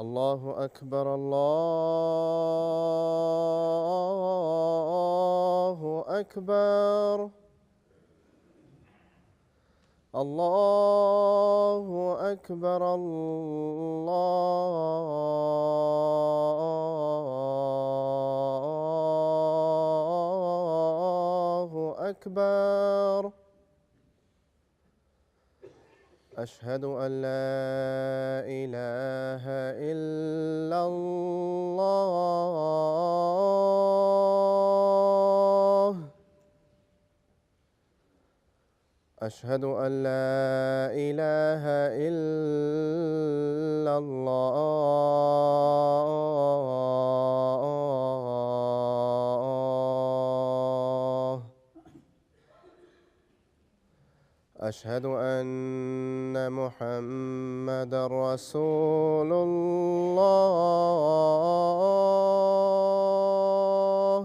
الله أكبر الله أكبر الله أكبر الله أكبر أشهد أن لا إله إلا الله أشهد أن لا إله إلا الله أشهد أن محمدًا رسول الله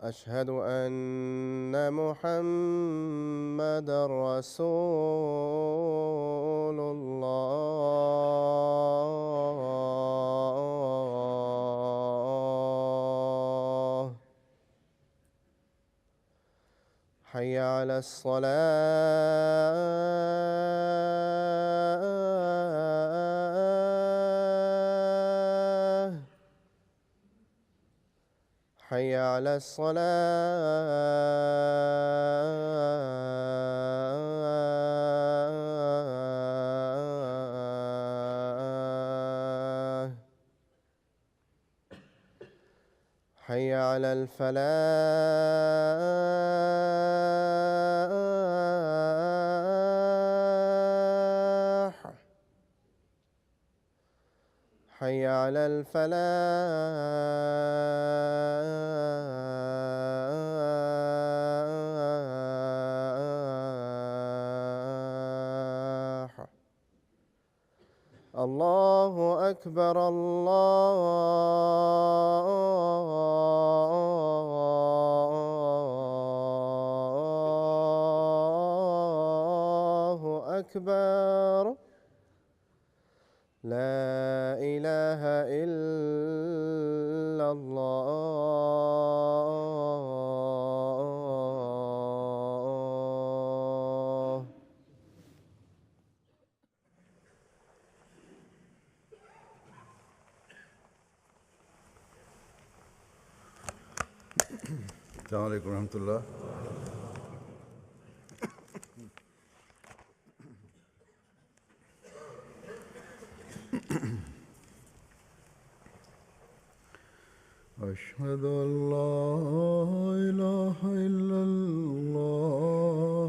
أشهد أن محمدًا رسول الله حي على الصلاة حي على الصلاة حي على الفلاح حي على الفلاح الله أكبر الله أكبر لا إله إلا الله السلام عليكم ورحمة الله. أشهد أن لا إله إلا الله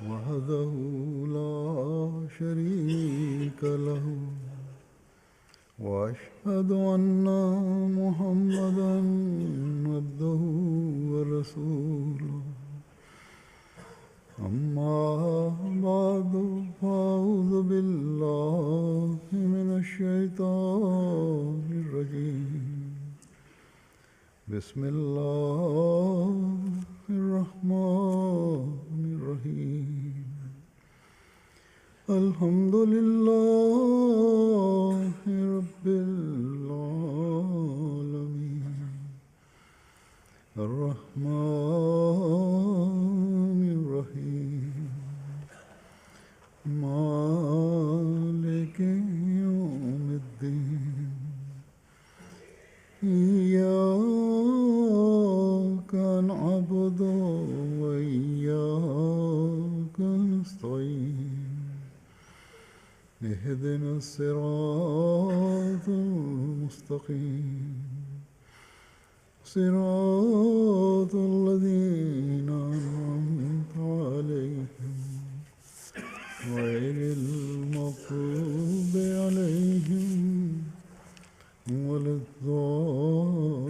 وحده لا شريك له وأشهد أن محمدًا عبده ورسوله أما بعد فأعوذ بالله من الشيطان الرجيم بسم الله الرحمن الرحيم الحمد لله رب العالمين الرحمن الرحيم مالك يوم الدين إياك نعبد وإياك نستعين اهدنا الصراط المستقيم صراط الذين أنعمت عليهم غير المغضوب عليهم ولا الضالين.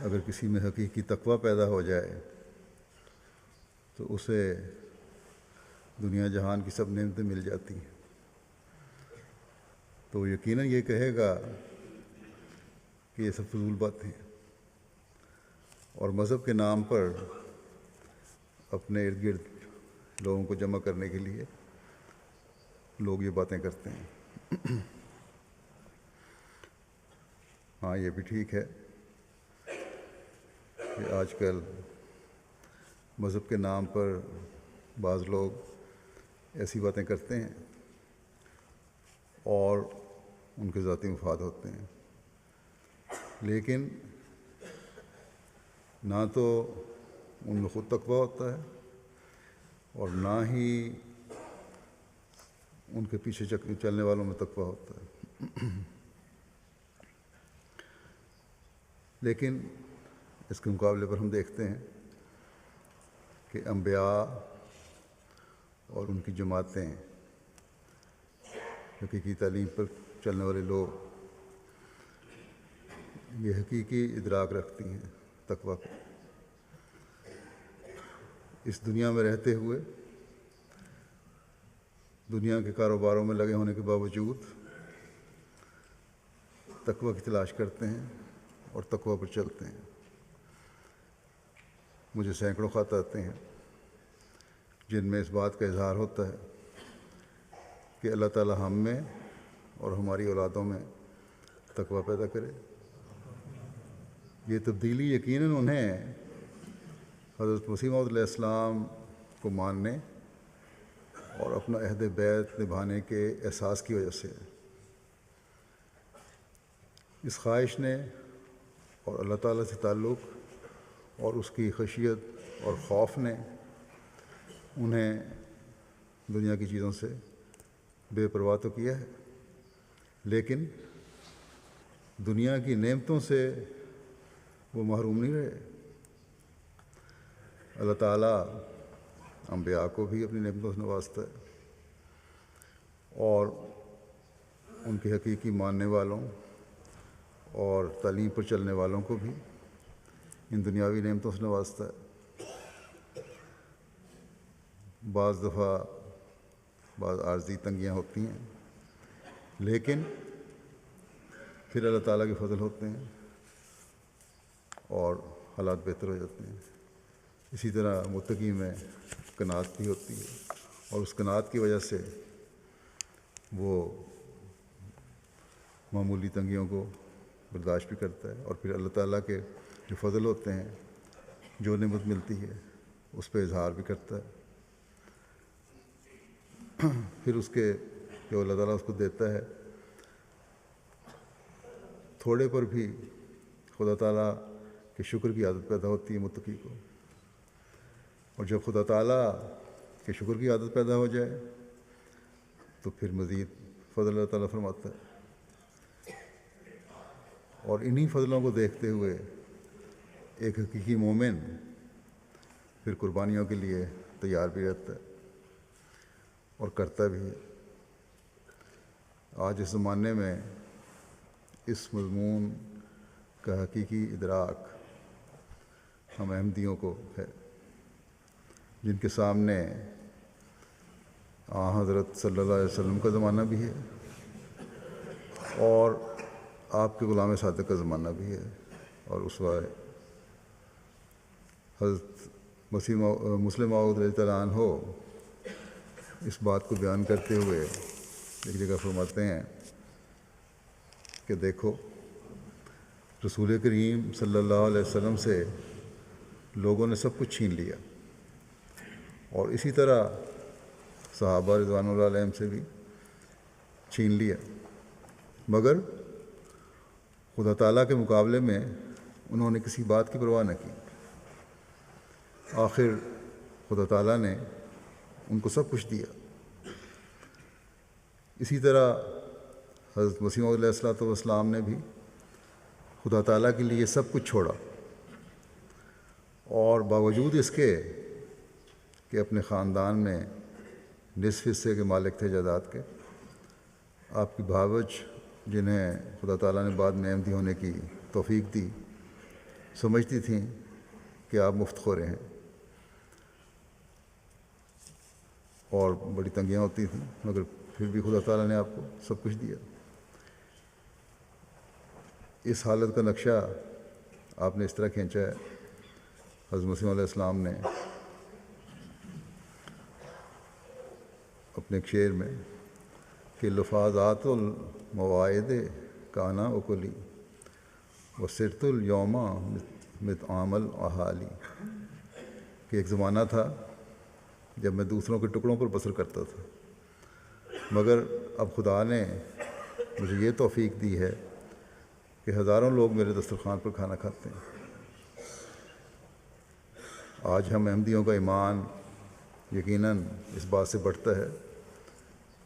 اگر کسی میں حقیقی تقویٰ پیدا ہو جائے تو اسے دنیا جہان کی سب نعمتیں مل جاتی ہیں، تو وہ یقیناً یہ کہے گا کہ یہ سب فضول باتیں ہیں، اور مذہب کے نام پر اپنے ارد گرد لوگوں کو جمع کرنے کے لیے لوگ یہ باتیں کرتے ہیں۔ ہاں یہ بھی ٹھیک ہے کہ آج کل مذہب کے نام پر بعض لوگ ایسی باتیں کرتے ہیں اور ان کے ذاتی مفاد ہوتے ہیں، لیکن نہ تو ان میں خود تقویٰ ہوتا ہے اور نہ ہی ان کے پیچھے چلنے والوں میں تقویٰ ہوتا ہے۔ لیکن اس کے مقابلے پر ہم دیکھتے ہیں کہ انبیاء اور ان کی جماعتیں، حقیقی تعلیم پر چلنے والے لوگ، یہ حقیقی ادراک رکھتی ہیں تقویٰ کو۔ اس دنیا میں رہتے ہوئے دنیا کے کاروباروں میں لگے ہونے کے باوجود تقویٰ کی تلاش کرتے ہیں اور تقویٰ پر چلتے ہیں۔ مجھے سینکڑوں خط آتے ہیں جن میں اس بات کا اظہار ہوتا ہے کہ اللہ تعالیٰ ہم میں اور ہماری اولادوں میں تقویٰ پیدا کرے۔ یہ تبدیلی یقیناً انہیں حضرت مسیح موعود علیہ السلام کو ماننے اور اپنا عہد بیعت نبھانے کے احساس کی وجہ سے ہے۔ اس خواہش نے اور اللہ تعالیٰ سے تعلق اور اس کی خشیت اور خوف نے انہیں دنیا کی چیزوں سے بے پرواہ تو کیا ہے، لیکن دنیا کی نعمتوں سے وہ محروم نہیں رہے۔ اللہ تعالیٰ انبیاء کو بھی اپنی نعمتوں سے نوازتا ہے اور ان کے حقیقی ماننے والوں اور تعلیم پر چلنے والوں کو بھی ان دنیاوی نعمتوں سے نوازتا ہے۔ بعض دفعہ بعض عارضی تنگیاں ہوتی ہیں، لیکن پھر اللہ تعالیٰ کے فضل ہوتے ہیں اور حالات بہتر ہو جاتے ہیں۔ اسی طرح متقی میں قناعت بھی ہوتی ہے اور اس قناعت کی وجہ سے وہ معمولی تنگیوں کو برداشت بھی کرتا ہے اور پھر اللہ تعالیٰ کے جو فضل ہوتے ہیں، جو نعمت ملتی ہے، اس پہ اظہار بھی کرتا ہے۔ پھر اس کے جو اللہ تعالیٰ اس کو دیتا ہے، تھوڑے پر بھی خدا تعالیٰ کے شکر کی عادت پیدا ہوتی ہے متقی کو، اور جب خدا تعالیٰ کے شکر کی عادت پیدا ہو جائے تو پھر مزید فضل اللہ تعالیٰ فرماتا ہے، اور انہی فضلوں کو دیکھتے ہوئے ایک حقیقی مومن پھر قربانیوں کے لیے تیار بھی رہتا ہے اور کرتا بھی ہے۔ آج اس زمانے میں اس مضمون کا حقیقی ادراک ہم احمدیوں کو ہے، جن کے سامنے حضرت صلی اللہ علیہ وسلم کا زمانہ بھی ہے اور آپ کے غلام صادق کا زمانہ بھی ہے، اور اسوہ حضرت مسلم موعود رضی اللہ عنہ اس بات کو بیان کرتے ہوئے ایک جگہ فرماتے ہیں کہ دیکھو، رسول کریم صلی اللہ علیہ وسلم سے لوگوں نے سب کچھ چھین لیا، اور اسی طرح صحابہ رضوان اللہ علیہم سے بھی چھین لیا، مگر خدا تعالیٰ کے مقابلے میں انہوں نے کسی بات کی پرواہ نہ کی۔ آخر خدا تعالیٰ نے ان کو سب کچھ دیا۔ اسی طرح حضرت مسیح موعود علیہ السلام نے بھی خدا تعالیٰ کے لیے سب کچھ چھوڑا، اور باوجود اس کے کہ اپنے خاندان میں نصف حصے کے مالک تھے جائیداد کے، آپ کی بھاوج جنہیں خدا تعالیٰ نے بعد میں احمدی ہونے کی توفیق دی، سمجھتی تھیں کہ آپ مفت خورے ہیں اور بڑی تنگیاں ہوتی تھیں، مگر پھر بھی خدا تعالیٰ نے آپ کو سب کچھ دیا۔ اس حالت کا نقشہ آپ نے اس طرح کھینچا ہے حضرت مسیح علیہ السلام نے اپنے ایک شعر میں کہ لفاظات المواعد کانا اکلی وسرت الیوم مطعام الاحالی، کہ ایک زمانہ تھا جب میں دوسروں کے ٹکڑوں پر بسر کرتا تھا، مگر اب خدا نے مجھے یہ توفیق دی ہے کہ ہزاروں لوگ میرے دسترخوان پر کھانا کھاتے ہیں۔ آج ہم احمدیوں کا ایمان یقیناً اس بات سے بڑھتا ہے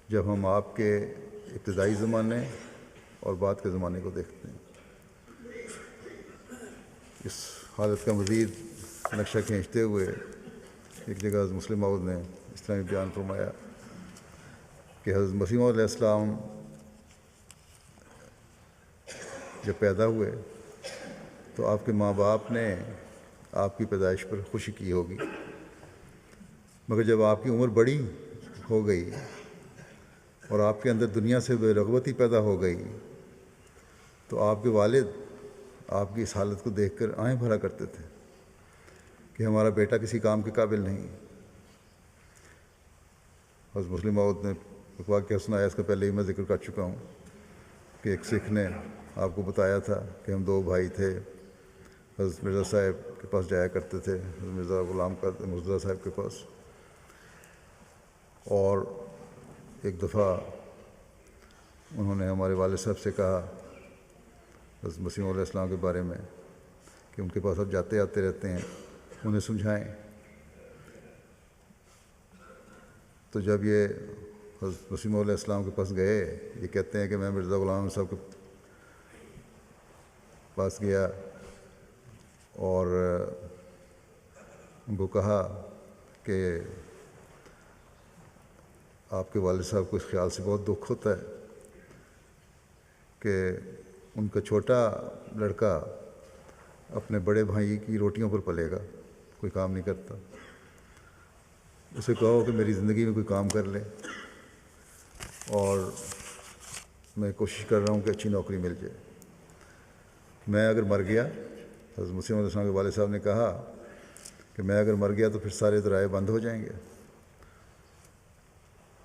جب ہم آپ کے ابتدائی زمانے اور بعد کے زمانے کو دیکھتے ہیں۔ اس حالت کا مزید نقشہ کھینچتے ہوئے ایک جگہ حضرت مسلم موعود نے اس طرح بیان فرمایا کہ حضرت مسیح علیہ السلام جب پیدا ہوئے تو آپ کے ماں باپ نے آپ کی پیدائش پر خوشی کی ہوگی، مگر جب آپ کی عمر بڑی ہو گئی اور آپ کے اندر دنیا سے بے رغبتی پیدا ہو گئی تو آپ کے والد آپ کی اس حالت کو دیکھ کر آہیں بھرا کرتے تھے کہ ہمارا بیٹا کسی کام کے قابل نہیں۔ حضرت مسلم موعود نے ایک واقعہ سنایا، اس کا پہلے ہی میں ذکر کر چکا ہوں کہ ایک سکھ نے آپ کو بتایا تھا کہ ہم دو بھائی تھے، حضرت مرزا صاحب کے پاس جایا کرتے تھے، حضرت مرزا غلام قادر مرزا صاحب کے پاس، اور ایک دفعہ انہوں نے ہمارے والد صاحب سے کہا حضرت مسیح علیہ السلام کے بارے میں کہ ان کے پاس اب جاتے آتے رہتے ہیں، انہیں سمجھائیں۔ تو جب یہ حضرت مسیح علیہ السلام کے پاس گئے، یہ کہتے ہیں کہ میں مرزا غلام صاحب کے پاس گیا اور ان کو کہا کہ آپ کے والد صاحب کو اس خیال سے بہت دکھ ہوتا ہے کہ ان کا چھوٹا لڑکا اپنے بڑے بھائی کی روٹیوں پر پلے گا، کوئی کام نہیں کرتا، اسے کہو کہ میری زندگی میں کوئی کام کر لے اور میں کوشش کر رہا ہوں کہ اچھی نوکری مل جائے۔ میں اگر مر گیا، حضرت مسیح علیہ السلام کے والد صاحب نے کہا کہ میں اگر مر گیا تو پھر سارے ذرائع بند ہو جائیں گے۔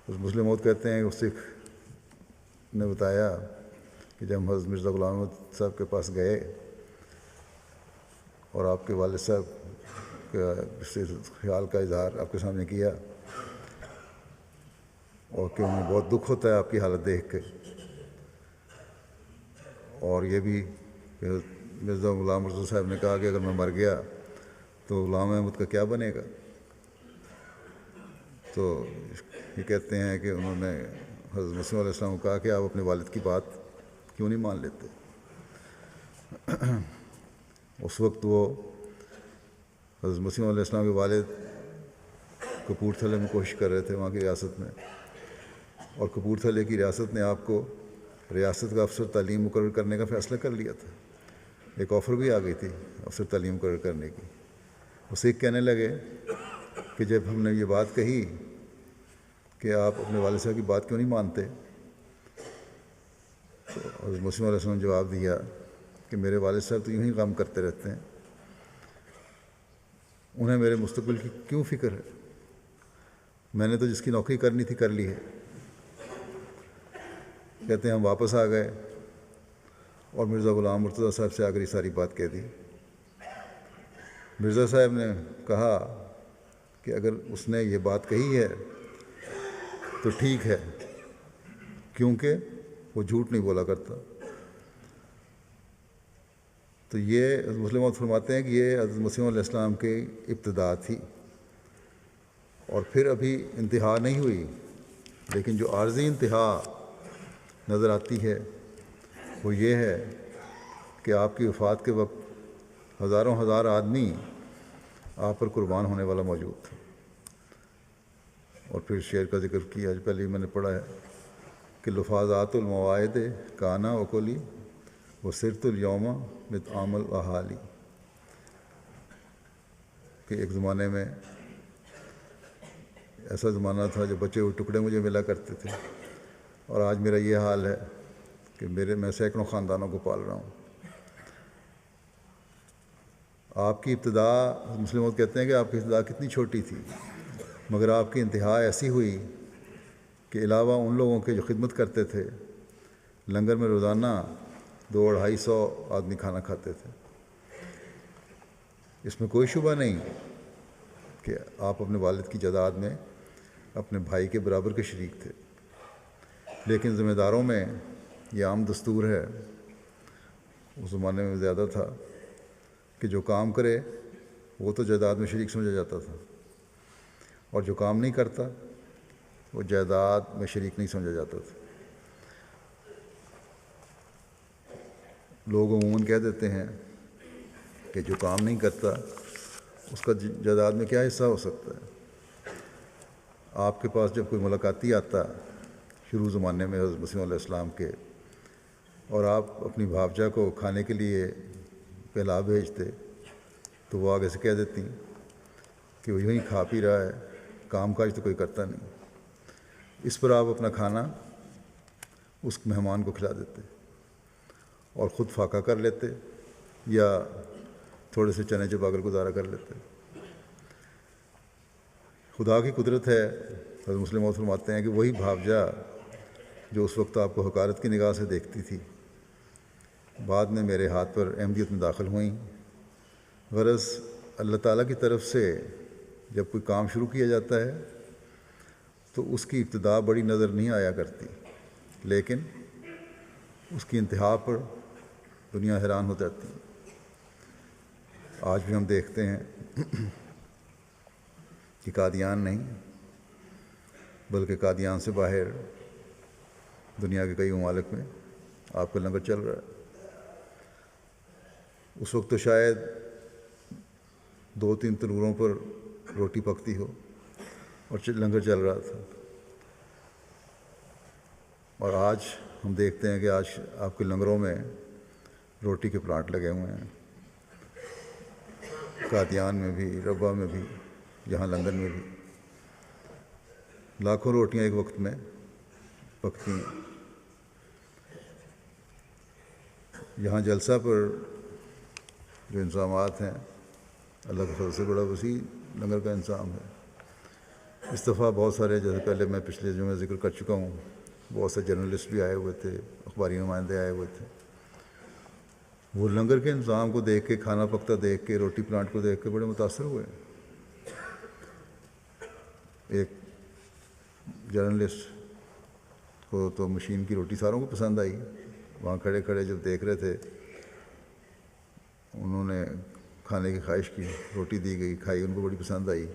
حضرت مسلم موعود کہتے ہیں کہ اس سکھ نے بتایا کہ جب حضرت مرزا غلام صاحب کے پاس گئے اور آپ کے والد صاحب کا اس خیال کا اظہار آپ کے سامنے کیا اور کہ انہیں بہت دکھ ہوتا ہے آپ کی حالت دیکھ کے، اور یہ بھی کہ مرزا غلام مرزا صاحب نے کہا کہ اگر میں مر گیا تو غلام احمد کا کیا بنے گا، تو یہ کہتے ہیں کہ انہوں نے حضرت مسیح علیہ السلام کو کہا کہ آپ اپنے والد کی بات کیوں نہیں مان لیتے۔ اس وقت وہ حضرت مسیح علیہ السلام کے والد کپورتھلے میں کوشش کر رہے تھے، وہاں کی ریاست میں، اور کپورتھلے کی ریاست نے آپ کو ریاست کا افسر تعلیم مقرر کرنے کا فیصلہ کر لیا تھا، ایک آفر بھی آ گئی تھی افسر تعلیم مقرر کرنے کی۔ وہ سکھ کہنے لگے کہ جب ہم نے یہ بات کہی کہ آپ اپنے والد صاحب کی بات کیوں نہیں مانتے، تو حضرت مسیح علیہ السلام نے جواب دیا کہ میرے والد صاحب تو یوں ہی غم کرتے رہتے ہیں، انہیں میرے مستقبل کی کیوں فکر ہے، میں نے تو جس کی نوکری کرنی تھی کر لی ہے۔ کہتے ہیں ہم واپس آ گئے اور مرزا غلام مرتضیٰ صاحب سے آ کر یہ ساری بات کہہ دی۔ مرزا صاحب نے کہا کہ اگر اس نے یہ بات کہی ہے تو ٹھیک ہے، کیونکہ وہ جھوٹ نہیں بولا کرتا۔ تو یہ حضرت مسلم موعود فرماتے ہیں کہ یہ حضرت مسیح علیہ السلام کی ابتدا تھی، اور پھر ابھی انتہا نہیں ہوئی، لیکن جو عارضی انتہا نظر آتی ہے وہ یہ ہے کہ آپ کی وفات کے وقت ہزاروں ہزار آدمی آپ پر قربان ہونے والا موجود تھا۔ اور پھر شعر کا ذکر کیا، آج پہلے ہی میں نے پڑھا ہے کہ لفاظات المواعد کانا وکلی وسرت الیوم مطعام الاحالی، کہ ایک زمانے میں ایسا زمانہ تھا جب بچے ہوئے ٹکڑے مجھے ملا کرتے تھے، اور آج میرا یہ حال ہے کہ میں سینکڑوں خاندانوں کو پال رہا ہوں۔ آپ کی ابتدا، مسلم لوگ کہتے ہیں کہ آپ کی ابتدا کتنی چھوٹی تھی، مگر آپ کی انتہا ایسی ہوئی کہ علاوہ ان لوگوں کے جو خدمت کرتے تھے، لنگر میں روزانہ 200-250 آدمی کھانا کھاتے تھے۔ اس میں کوئی شبہ نہیں کہ آپ اپنے والد کی جائیداد میں اپنے بھائی کے برابر کے شریک تھے، لیکن ذمہ داروں میں یہ عام دستور ہے، اس زمانے میں زیادہ تھا، کہ جو کام کرے وہ تو جائیداد میں شریک سمجھا جاتا تھا، اور جو کام نہیں کرتا وہ جائیداد میں شریک نہیں سمجھا جاتا تھا۔ لوگ عموماً کہہ دیتے ہیں کہ جو کام نہیں کرتا اس کا جائیداد میں کیا حصہ ہو سکتا ہے۔ آپ کے پاس جب کوئی ملاقاتی آتا شروع زمانے میں حضرت مسیح علیہ السلام کے، اور آپ اپنی بھابجا کو کھانے کے لیے پہلا بھیجتے، تو وہ آگے سے کہہ دیتی کہ وہ یوں ہی کھا پی رہا ہے، کام کاج تو کوئی کرتا نہیں۔ اس پر آپ اپنا کھانا اس مہمان کو کھلا دیتے اور خود فاقہ کر لیتے، یا تھوڑے سے چنے چبا کر گزارا کر لیتے۔ خدا کی قدرت ہے، حضرت مسلم موعود فرماتے ہیں کہ وہی بھابجا جو اس وقت آپ کو حقارت کی نگاہ سے دیکھتی تھی، بعد میں میرے ہاتھ پر احمدیت میں داخل ہوئیں۔ غرض اللہ تعالیٰ کی طرف سے جب کوئی کام شروع کیا جاتا ہے تو اس کی ابتدا بڑی نظر نہیں آیا کرتی، لیکن اس کی انتہا پر دنیا حیران ہو جاتی ہے۔ آج بھی ہم دیکھتے ہیں کہ قادیان نہیں بلکہ قادیان سے باہر دنیا کے کئی ممالک میں آپ کا لنگر چل رہا ہے۔ اس وقت تو شاید 2-3 تنوروں پر روٹی پکتی ہو اور لنگر چل رہا تھا، اور آج ہم دیکھتے ہیں کہ آج آپ کے لنگروں میں روٹی کے پلانٹ لگے ہوئے ہیں، قادیان میں بھی، ربا میں بھی، یہاں لندن میں بھی لاکھوں روٹیاں ایک وقت میں پکتی ہیں۔ یہاں جلسہ پر جو انتظامات ہیں، اللہ کے فضل سے بڑا وسیع لنگر کا انتظام ہے۔ اس دفعہ بہت سارے، جیسے پہلے میں پچھلے جو میں ذکر کر چکا ہوں، بہت سے جرنلسٹ بھی آئے ہوئے تھے، اخباری نمائندے آئے ہوئے تھے۔ وہ لنگر کے انتظام کو دیکھ کے، کھانا پکتا دیکھ کے، روٹی پلانٹ کو دیکھ کے بڑے متاثر ہوئے۔ ایک جرنلسٹ کو تو مشین کی روٹی ساروں کو پسند آئی، وہاں کھڑے کھڑے جب دیکھ رہے تھے، انہوں نے کھانے کی خواہش کی، روٹی دی گئی، کھائی، ان کو بڑی پسند آئی،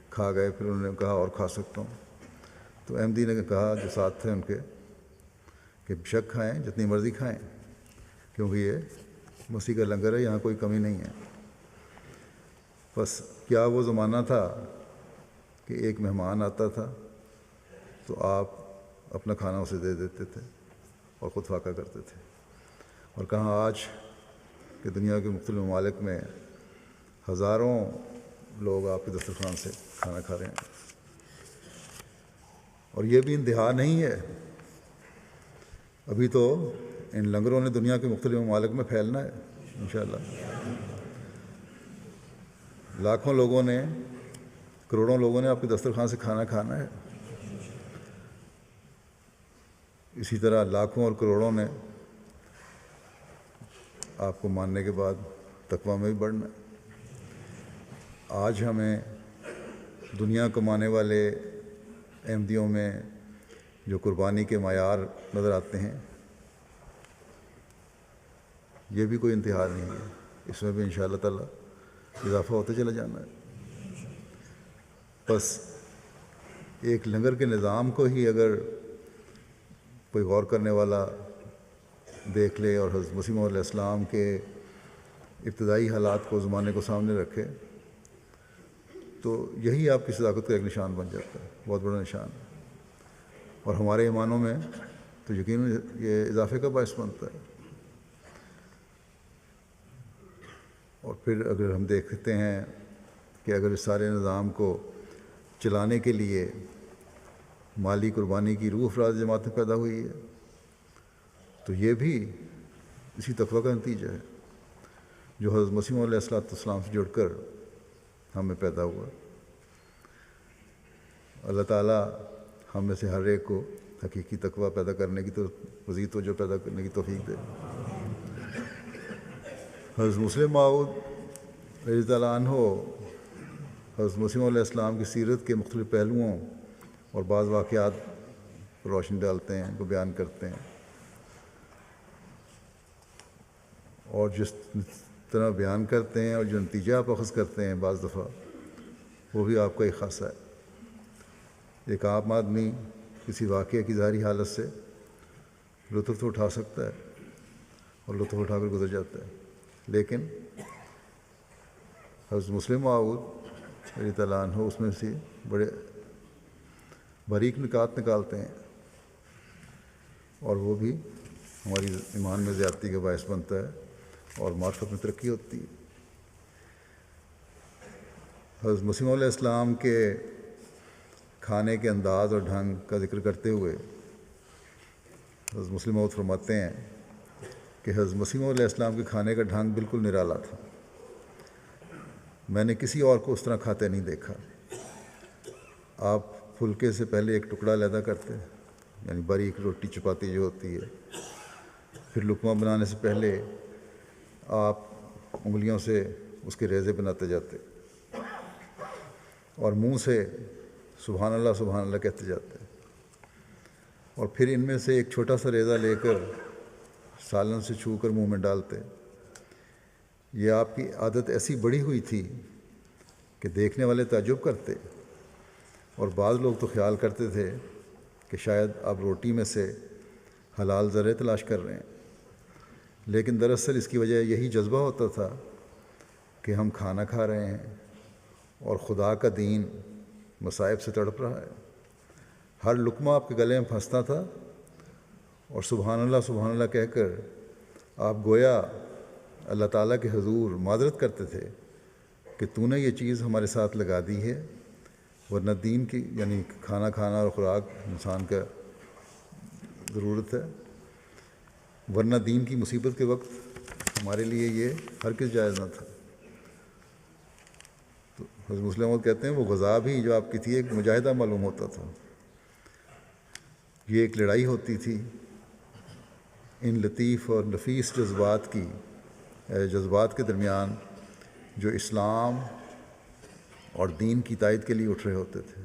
کھا گئے۔ پھر انہوں نے کہا اور کھا سکتا ہوں، تو احمدی نے کہا جو ساتھ تھے ان کے کہ بے شک کھائیں، جتنی مرضی کھائیں، کیونکہ یہ مسیح کا لنگر ہے، یہاں کوئی کمی نہیں ہے۔ بس کیا وہ زمانہ تھا کہ ایک مہمان آتا تھا تو آپ اپنا کھانا اسے دے دیتے تھے اور خود فاقہ کرتے تھے، اور کہاں آج کہ دنیا کے مختلف ممالک میں ہزاروں لوگ آپ کے دسترخوان سے کھانا کھا رہے ہیں۔ اور یہ بھی انتہا نہیں ہے، ابھی تو ان لنگروں نے دنیا کے مختلف ممالک میں پھیلنا ہے انشاءاللہ۔ لاکھوں لوگوں نے، کروڑوں لوگوں نے آپ کے دسترخوان سے کھانا کھانا ہے۔ اسی طرح لاکھوں اور کروڑوں نے آپ کو ماننے کے بعد تقویٰ میں بھی بڑھنا ہے۔ آج ہمیں دنیا کمانے والے احمدیوں میں جو قربانی کے معیار نظر آتے ہیں، یہ بھی کوئی انتہا نہیں ہے، اس میں بھی انشاءاللہ تعالیٰ اضافہ ہوتے چلا جانا ہے۔ بس ایک لنگر کے نظام کو ہی اگر کوئی غور کرنے والا دیکھ لے اور حضرت مسیح علیہ السلام کے ابتدائی حالات کو، زمانے کو سامنے رکھے، تو یہی آپ کی صداقت کا ایک نشان بن جاتا ہے، بہت بڑا نشان ہے، اور ہمارے ایمانوں میں تو یقیناً یہ اضافے کا باعث بنتا ہے۔ اور پھر اگر ہم دیکھتے ہیں کہ اگر اس سارے نظام کو چلانے کے لیے مالی قربانی کی روح افراد جماعت میں پیدا ہوئی ہے تو یہ بھی اسی تقویٰ کا نتیجہ ہے جو حضرت مسیح علیہ السلام سے جڑ کر ہم میں پیدا ہوا۔ اللہ تعالیٰ ہم میں سے ہر ایک کو حقیقی تقویٰ پیدا کرنے کی تو مزید توجہ پیدا کرنے کی توفیق دے۔ حضرت مسلم موعود رضی اللہ عنہ حضرت مسیح علیہ السلام کی سیرت کے مختلف پہلوؤں اور بعض واقعات پر روشنی ڈالتے ہیں، کو بیان کرتے ہیں، اور جس طرح بیان کرتے ہیں اور جو نتیجہ آپ اخذ کرتے ہیں بعض دفعہ وہ بھی آپ کا ایک خاصہ ہے۔ ایک عام آدمی کسی واقعے کی ظاہری حالت سے لطف تو اٹھا سکتا ہے اور لطف اٹھا کر گزر جاتا ہے، لیکن حضرت مسلم موعود رضی اللہ عنہ اس میں سے بڑے باریک نکات نکالتے ہیں اور وہ بھی ہماری ایمان میں زیادتی کا باعث بنتا ہے اور معرفت میں ترقی ہوتی ہے۔ حضرت مسیح علیہ السلام کے کھانے کے انداز اور ڈھنگ کا ذکر کرتے ہوئے حضرت مسلم موعود فرماتے ہیں کہ حضرت مسیح علیہ السلام کے کھانے کا ڈھنگ بالکل نرالا تھا، میں نے کسی اور کو اس طرح کھاتے نہیں دیکھا۔ آپ پھلکے سے پہلے ایک ٹکڑا علیحدہ کرتے، یعنی باریک روٹی چپاتی جو ہوتی ہے، پھر لقمہ بنانے سے پہلے آپ انگلیوں سے اس کے ریزے بناتے جاتے اور منہ سے سبحان اللہ کہتے جاتے، اور پھر ان میں سے ایک چھوٹا سا ریزہ لے کر سالن سے چھو کر منہ میں ڈالتے۔ یہ آپ کی عادت ایسی بڑھی ہوئی تھی کہ دیکھنے والے تعجب کرتے، اور بعض لوگ تو خیال کرتے تھے کہ شاید آپ روٹی میں سے حلال ذرے تلاش کر رہے ہیں، لیکن دراصل اس کی وجہ یہی جذبہ ہوتا تھا کہ ہم کھانا کھا رہے ہیں اور خدا کا دین مصائب سے تڑپ رہا ہے۔ ہر لقمہ آپ کے گلے میں پھنستا تھا اور سبحان اللہ کہہ کر آپ گویا اللہ تعالیٰ کے حضور معذرت کرتے تھے کہ تو نے یہ چیز ہمارے ساتھ لگا دی ہے، ورنہ دین کی یعنی کھانا کھانا اور خوراک انسان کا ضرورت ہے، ورنہ دین کی مصیبت کے وقت ہمارے لیے یہ ہرگز جائز نہ تھا۔ تو حضرت مسلم موعود کہتے ہیں وہ غذا بھی جو آپ کی تھی ایک مجاہدہ معلوم ہوتا تھا، یہ ایک لڑائی ہوتی تھی ان لطیف اور نفیس جذبات کے درمیان جو اسلام اور دین کی تائید کے لیے اٹھ رہے ہوتے تھے،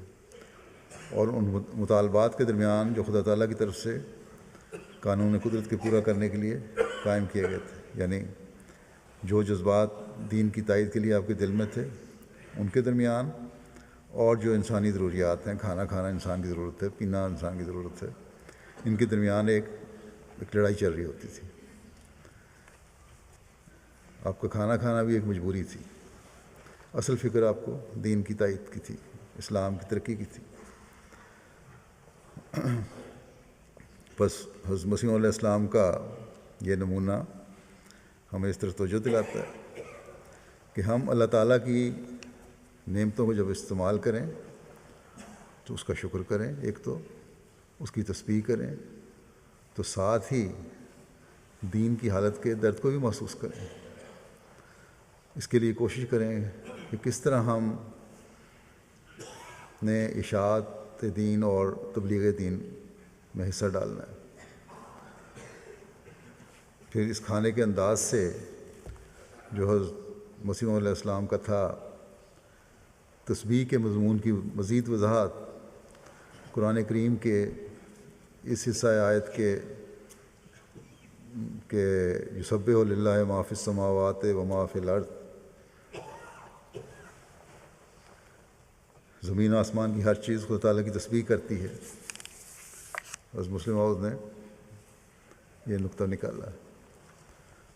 اور ان مطالبات کے درمیان جو خدا تعالیٰ کی طرف سے قانون قدرت کے پورا کرنے کے لیے قائم کیے گئے تھے، یعنی جو جذبات دین کی تائید کے لیے آپ کے دل میں تھے ان کے درمیان، اور جو انسانی ضروریات ہیں، کھانا کھانا انسان کی ضرورت ہے، پینا انسان کی ضرورت ہے، ان کے درمیان ایک لڑائی چل رہی ہوتی تھی۔ آپ کا کھانا کھانا بھی ایک مجبوری تھی، اصل فکر آپ کو دین کی تائید کی تھی، اسلام کی ترقی کی تھی۔ بس حضرت مسیح علیہ السلام کا یہ نمونہ ہمیں اس طرح توجہ دلاتا ہے کہ ہم اللہ تعالیٰ کی نعمتوں کو جب استعمال کریں تو اس کا شکر کریں، ایک تو اس کی تسبیح کریں، تو ساتھ ہی دین کی حالت کے درد کو بھی محسوس کریں۔ اس کے لیے کوشش کریں کہ کس طرح ہم نے اشاعت دین اور تبلیغ دین میں حصہ ڈالنا ہے۔ پھر اس کھانے کے انداز سے جو حضرت مسیح علیہ السلام کا تھا، تسبیح کے مضمون کی مزید وضاحت قرآن کریم کے اس حصہ آیت کہ یسبح للہ ما فی السماوات و ما فی الارض، زمین و آسمان کی ہر چیز خدا تعالیٰ کی تسبیح کرتی ہے۔ حضرت مسلم موعود نے یہ نقطہ نکالا ہے،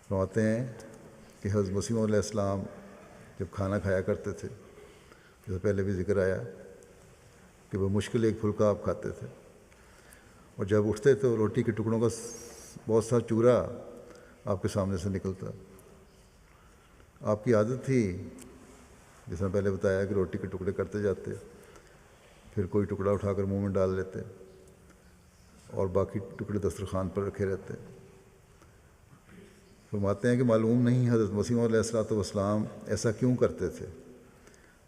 فرماتے ہیں کہ حضرت مسیح علیہ السلام جب کھانا کھایا کرتے تھے، جیسے پہلے بھی ذکر آیا کہ بمشکل ایک پھلکا آپ کھاتے تھے، اور جب اٹھتے تو روٹی کے ٹکڑوں کا بہت سا چورا آپ کے سامنے سے نکلتا۔ آپ کی عادت تھی جس میں پہلے بتایا کہ روٹی کے ٹکڑے کرتے جاتے، پھر کوئی ٹکڑا اٹھا کر منہ میں ڈال لیتے اور باقی ٹکڑے دسترخوان پر رکھے رہتے۔ فرماتے ہیں کہ معلوم نہیں حضرت مسیح علیہ الصلوۃ والسلام ایسا کیوں کرتے تھے،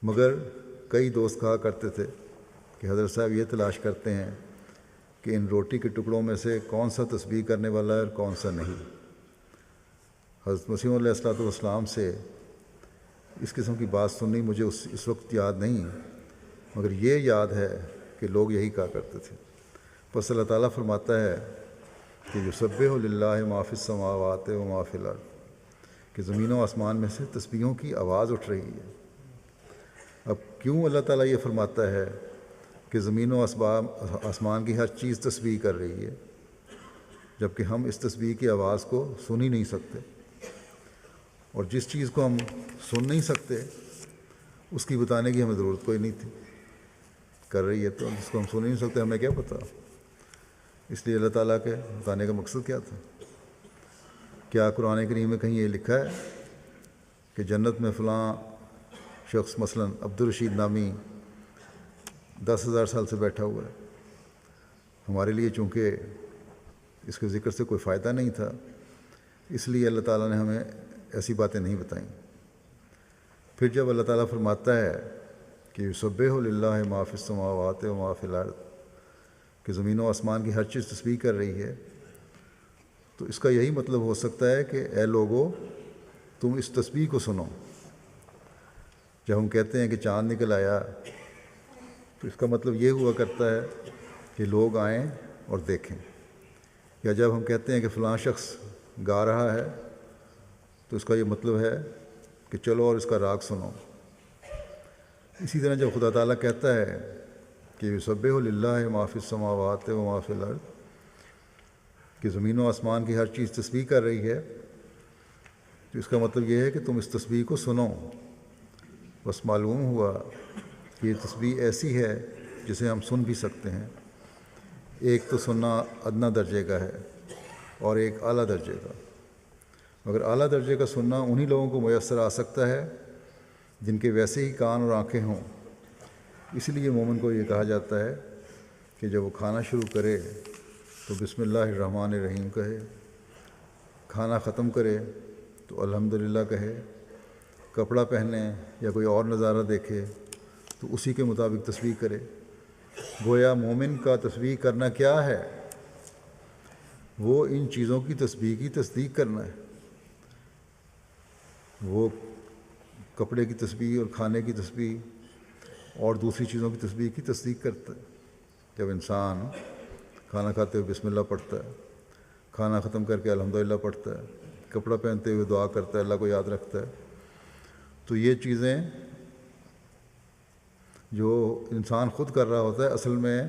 مگر کئی دوست کہا کرتے تھے کہ حضرت صاحب یہ تلاش کرتے ہیں کہ ان روٹی کے ٹکڑوں میں سے کون سا تسبیح کرنے والا ہے اور کون سا نہیں۔ حضرت مسیح علیہ الصلوۃ والسلام سے اس قسم کی بات سننی مجھے اس وقت یاد نہیں، مگر یہ یاد ہے کہ لوگ یہی کہا کرتے تھے۔ پس اللہ تعالیٰ فرماتا ہے کہ یسبح للہ ما فی السماوات و ما فی الارض، کہ زمین و آسمان میں سے تسبیحوں کی آواز اٹھ رہی ہے۔ اب کیوں اللہ تعالیٰ یہ فرماتا ہے کہ زمین و آسمان کی ہر چیز تسبیح کر رہی ہے، جبکہ ہم اس تسبیح کی آواز کو سن ہی نہیں سکتے، اور جس چیز کو ہم سن نہیں سکتے اس کی بتانے کی ہمیں ضرورت کوئی نہیں تھی، کر رہی ہے تو جس کو ہم سن ہی نہیں سکتے ہمیں کیا پتہ۔ اس لیے اللہ تعالیٰ کے بتانے کا مقصد کیا تھا؟ کیا قرآن کریم میں کہیں یہ لکھا ہے کہ جنت میں فلاں شخص مثلا عبدالرشید نامی 10,000 سال سے بیٹھا ہوا ہے؟ ہمارے لیے چونکہ اس کے ذکر سے کوئی فائدہ نہیں تھا، اس لیے اللہ تعالیٰ نے ہمیں ایسی باتیں نہیں بتائیں۔ پھر جب اللہ تعالیٰ فرماتا ہے کہ یسبح للہ ما فی السماوات و ما فی الارض، کہ زمین و آسمان کی ہر چیز تسبیح کر رہی ہے، تو اس کا یہی مطلب ہو سکتا ہے کہ اے لوگو تم اس تسبیح کو سنو۔ جب ہم کہتے ہیں کہ چاند نکل آیا تو اس کا مطلب یہ ہوا کرتا ہے کہ لوگ آئیں اور دیکھیں، یا جب ہم کہتے ہیں کہ فلاں شخص گا رہا ہے تو اس کا یہ مطلب ہے کہ چلو اور اس کا راگ سنو۔ اسی طرح جب خدا تعالیٰ کہتا ہے کہ یسبح للہ ما فی السماوات و ما فی الارض، کہ زمین و آسمان کی ہر چیز تسبیح کر رہی ہے، تو اس کا مطلب یہ ہے کہ تم اس تسبیح کو سنو۔ بس معلوم ہوا کہ یہ تسبیح ایسی ہے جسے ہم سن بھی سکتے ہیں۔ ایک تو سننا ادنا درجے کا ہے اور ایک اعلیٰ درجے کا، مگر اعلیٰ درجے کا سننا انہی لوگوں کو میسر آ سکتا ہے جن کے ویسے ہی کان اور آنکھیں ہوں۔ اس لیے مومن کو یہ کہا جاتا ہے کہ جب وہ کھانا شروع کرے تو بسم اللہ الرحمن الرحیم کہے، کھانا ختم کرے تو الحمدللہ کہے، کپڑا پہنے یا کوئی اور نظارہ دیکھے تو اسی کے مطابق تسبیح کرے۔ گویا مومن کا تسبیح کرنا کیا ہے؟ وہ ان چیزوں کی تسبیح کی تصدیق کرنا ہے۔ وہ کپڑے کی تسبیح اور کھانے کی تسبیح اور دوسری چیزوں کی تسبیح کی تصدیق کرتا ہے۔ جب انسان کھانا کھاتے ہوئے بسم اللہ پڑھتا ہے، کھانا ختم کر کے الحمدللہ پڑھتا ہے، کپڑا پہنتے ہوئے دعا کرتا ہے، اللہ کو یاد رکھتا ہے، تو یہ چیزیں جو انسان خود کر رہا ہوتا ہے اصل میں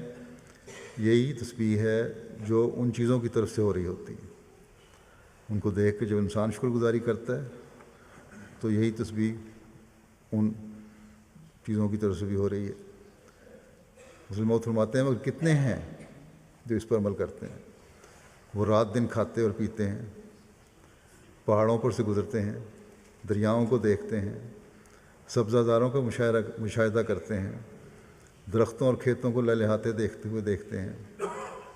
یہی تسبیح ہے جو ان چیزوں کی طرف سے ہو رہی ہوتی ہے۔ ان کو دیکھ کے جب انسان شکر گزاری کرتا ہے تو یہی تسبیح ان چیزوں کی طرف سے بھی ہو رہی ہے۔ مسلم موت فرماتے ہیں مگر کتنے ہیں جو اس پر عمل کرتے ہیں؟ وہ رات دن کھاتے اور پیتے ہیں، پہاڑوں پر سے گزرتے ہیں، دریاؤں کو دیکھتے ہیں، سبزہ زاروں کا مشاہدہ کرتے ہیں، درختوں اور کھیتوں کو لہلہاتے دیکھتے ہوئے دیکھتے ہیں،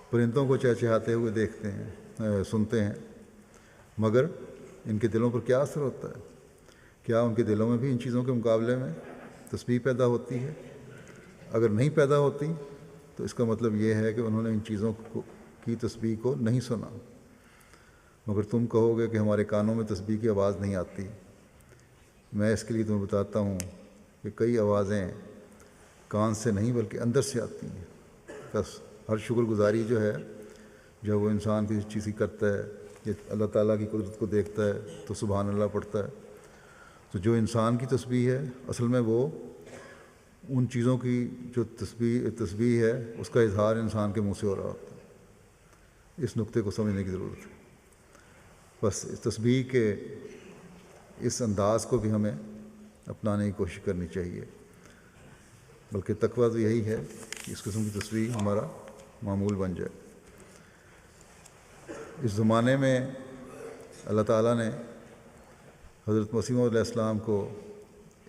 پرندوں کو چہچہاتے ہوئے دیکھتے ہیں، سنتے ہیں، مگر ان کے دلوں پر کیا اثر ہوتا ہے؟ کیا ان کے دلوں میں بھی ان چیزوں کے مقابلے میں تسبیح پیدا ہوتی ہے؟ اگر نہیں پیدا ہوتی تو اس کا مطلب یہ ہے کہ انہوں نے ان چیزوں کی تسبیح کو نہیں سنا۔ مگر تم کہو گے کہ ہمارے کانوں میں تسبیح کی آواز نہیں آتی۔ میں اس کے لیے تمہیں بتاتا ہوں کہ کئی آوازیں کان سے نہیں بلکہ اندر سے آتی ہیں۔ بس ہر شکر گزاری جو ہے جب وہ انسان کسی چیز کی کرتا ہے یا اللہ تعالیٰ کی قدرت کو دیکھتا ہے تو سبحان اللہ پڑھتا ہے، تو جو انسان کی تسبیح ہے اصل میں وہ ان چیزوں کی جو تسبیح ہے اس کا اظہار انسان کے منہ سے ہو رہا ہوتا ہے۔ اس نقطے کو سمجھنے کی ضرورت ہے۔ بس اس تسبیح کے اس انداز کو بھی ہمیں اپنانے کی کوشش کرنی چاہیے، بلکہ تقویٰ تو یہی ہے کہ اس قسم کی تسبیح ہمارا معمول بن جائے۔ اس زمانے میں اللہ تعالیٰ نے حضرت مسیح علیہ السلام کو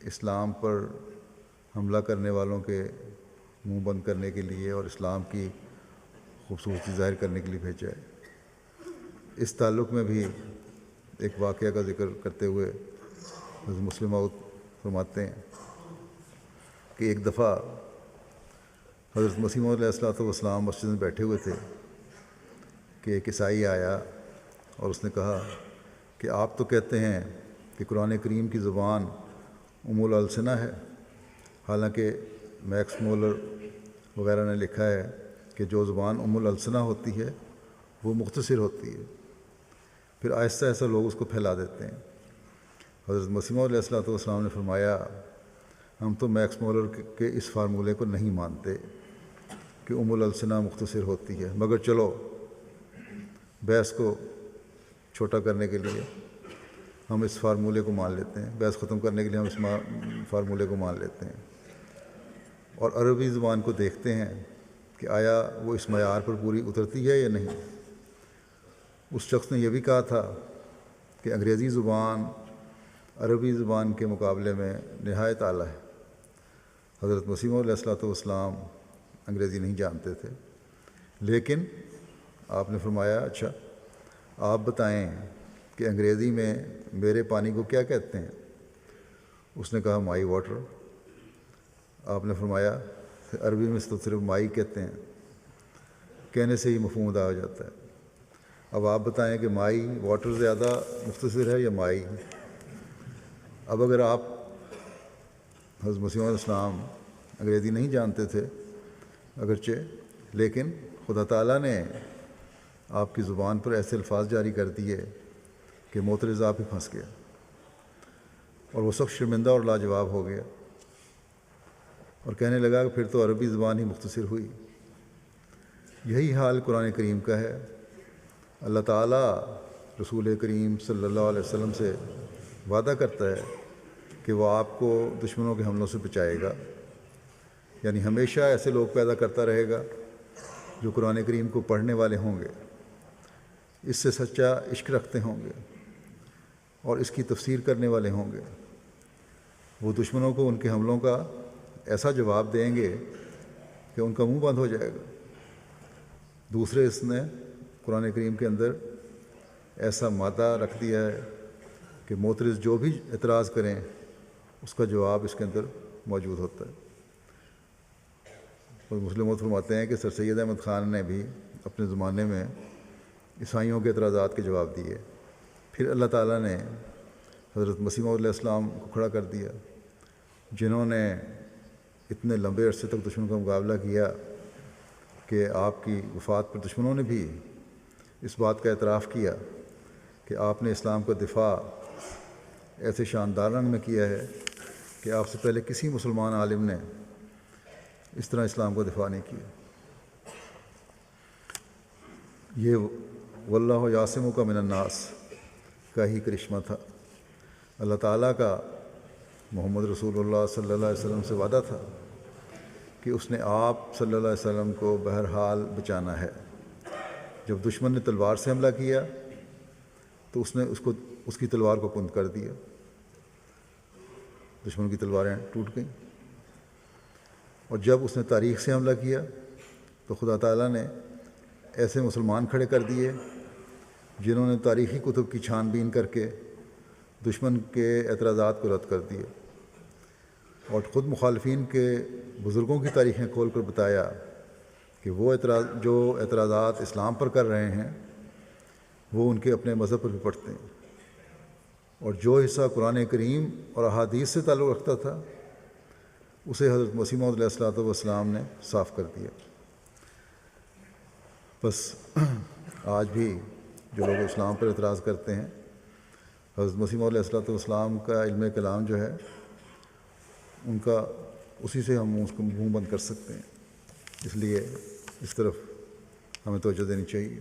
اسلام پر حملہ کرنے والوں کے منہ بند کرنے کے لیے اور اسلام کی خوبصورتی ظاہر کرنے کے لیے بھیجا ہے۔ اس تعلق میں بھی ایک واقعہ کا ذکر کرتے ہوئے حضرت مسلم موعود فرماتے ہیں کہ ایک دفعہ حضرت مسیح موعود علیہ السلام مسجد میں بیٹھے ہوئے تھے کہ ایک عیسائی آیا اور اس نے کہا کہ آپ تو کہتے ہیں کہ قرآن کریم کی زبان الالسنہ ہے، حالانکہ میکس مولر وغیرہ نے لکھا ہے کہ جو زبان الالسنہ ہوتی ہے وہ مختصر ہوتی ہے، پھر آہستہ آہستہ لوگ اس کو پھیلا دیتے ہیں۔ حضرت مسیح موعود علیہ السلام نے فرمایا ہم تو میکس مولر کے اس فارمولے کو نہیں مانتے کہ الالسنہ مختصر ہوتی ہے، مگر چلو بحث کو چھوٹا کرنے کے لیے ہم اس فارمولے کو مان لیتے ہیں، بحث ختم کرنے کے لیے ہم اس فارمولے کو مان لیتے ہیں اور عربی زبان کو دیکھتے ہیں کہ آیا وہ اس معیار پر پوری اترتی ہے یا نہیں۔ اس شخص نے یہ بھی کہا تھا کہ انگریزی زبان عربی زبان کے مقابلے میں نہایت اعلیٰ ہے۔ حضرت مسیح موعود علیہ السلام انگریزی نہیں جانتے تھے، لیکن آپ نے فرمایا اچھا آپ بتائیں کہ انگریزی میں میرے پانی کو کیا کہتے ہیں؟ اس نے کہا مائی واٹر۔ آپ نے فرمایا عربی میں تو صرف مائی کہتے ہیں، کہنے سے ہی مفہوم ادا ہو جاتا ہے۔ اب آپ بتائیں کہ مائی واٹر زیادہ مختصر ہے یا مائی؟ اب اگر آپ حضرت مسیح علیہ السلام انگریزی نہیں جانتے تھے اگرچہ، لیکن خدا تعالیٰ نے آپ کی زبان پر ایسے الفاظ جاری کر دیے کہ معترض آپ ہی پھنس گیا اور وہ سخت شرمندہ اور لاجواب ہو گیا اور کہنے لگا کہ پھر تو عربی زبان ہی مختصر ہوئی۔ یہی حال قرآن کریم کا ہے۔ اللہ تعالیٰ رسول کریم صلی اللہ علیہ وسلم سے وعدہ کرتا ہے کہ وہ آپ کو دشمنوں کے حملوں سے بچائے گا، یعنی ہمیشہ ایسے لوگ پیدا کرتا رہے گا جو قرآن کریم کو پڑھنے والے ہوں گے، اس سے سچا عشق رکھتے ہوں گے اور اس کی تفسیر کرنے والے ہوں گے۔ وہ دشمنوں کو ان کے حملوں کا ایسا جواب دیں گے کہ ان کا منہ بند ہو جائے گا۔ دوسرے اس نے قرآن کریم کے اندر ایسا مادہ رکھ دیا ہے کہ معترض جو بھی اعتراض کریں اس کا جواب اس کے اندر موجود ہوتا ہے۔ اور مسلم فرماتے ہیں کہ سر سید احمد خان نے بھی اپنے زمانے میں عیسائیوں کے اعتراضات کے جواب دیے، پھر اللہ تعالیٰ نے حضرت مسیح موعود علیہ السلام کو کھڑا کر دیا جنہوں نے اتنے لمبے عرصے تک دشمن کا مقابلہ کیا کہ آپ کی وفات پر دشمنوں نے بھی اس بات کا اعتراف کیا کہ آپ نے اسلام کا دفاع ایسے شاندار رنگ میں کیا ہے کہ آپ سے پہلے کسی مسلمان عالم نے اس طرح اسلام کا دفاع نہیں کیا۔ یہ واللہ یعصمک من الناس کا ہی کرشمہ تھا۔ اللہ تعالیٰ کا محمد رسول اللہ صلی اللہ علیہ وسلم سے وعدہ تھا کہ اس نے آپ صلی اللہ علیہ وسلم کو بہرحال بچانا ہے۔ جب دشمن نے تلوار سے حملہ کیا تو اس نے اس کی تلوار کو کند کر دیا، دشمن کی تلواریں ٹوٹ گئیں۔ اور جب اس نے تاریخ سے حملہ کیا تو خدا تعالیٰ نے ایسے مسلمان کھڑے کر دیے جنہوں نے تاریخی کتب کی چھان بین کر کے دشمن کے اعتراضات کو رد کر دیا اور خود مخالفین کے بزرگوں کی تاریخیں کھول کر بتایا کہ وہ جو اعتراضات اسلام پر کر رہے ہیں وہ ان کے اپنے مذہب پر بھی پڑھتے ہیں، اور جو حصہ قرآن کریم اور احادیث سے تعلق رکھتا تھا اسے حضرت مسیح موعود علیہ السلام نے صاف کر دیا۔ بس آج بھی جو لوگ اسلام پر اعتراض کرتے ہیں، حضرت مسیح موعود علیہ السلام کا علم کلام جو ہے ان کا اسی سے ہم اس کو منہ بند کر سکتے ہیں، اس لیے اس طرف ہمیں توجہ دینی چاہیے۔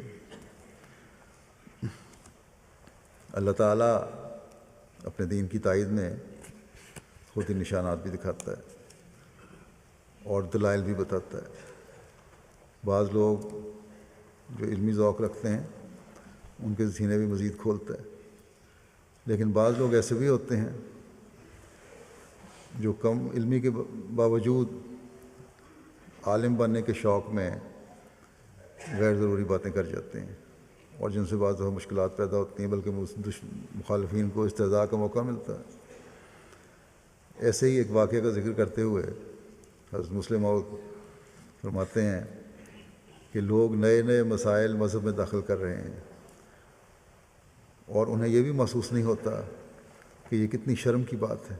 اللہ تعالیٰ اپنے دین کی تائید میں خود ہی نشانات بھی دکھاتا ہے اور دلائل بھی بتاتا ہے۔ بعض لوگ جو علمی ذوق رکھتے ہیں ان کے سینے بھی مزید کھولتا ہے، لیکن بعض لوگ ایسے بھی ہوتے ہیں جو کم علمی کے باوجود عالم بننے کے شوق میں غیر ضروری باتیں کر جاتے ہیں، اور جن سے بعض دفعہ مشکلات پیدا ہوتی ہیں، بلکہ مخالفین کو استہزاء کا موقع ملتا ہے۔ ایسے ہی ایک واقعہ کا ذکر کرتے ہوئے حضرت مسلم موعود فرماتے ہیں کہ لوگ نئے نئے مسائل مذہب میں داخل کر رہے ہیں، اور انہیں یہ بھی محسوس نہیں ہوتا کہ یہ کتنی شرم کی بات ہے۔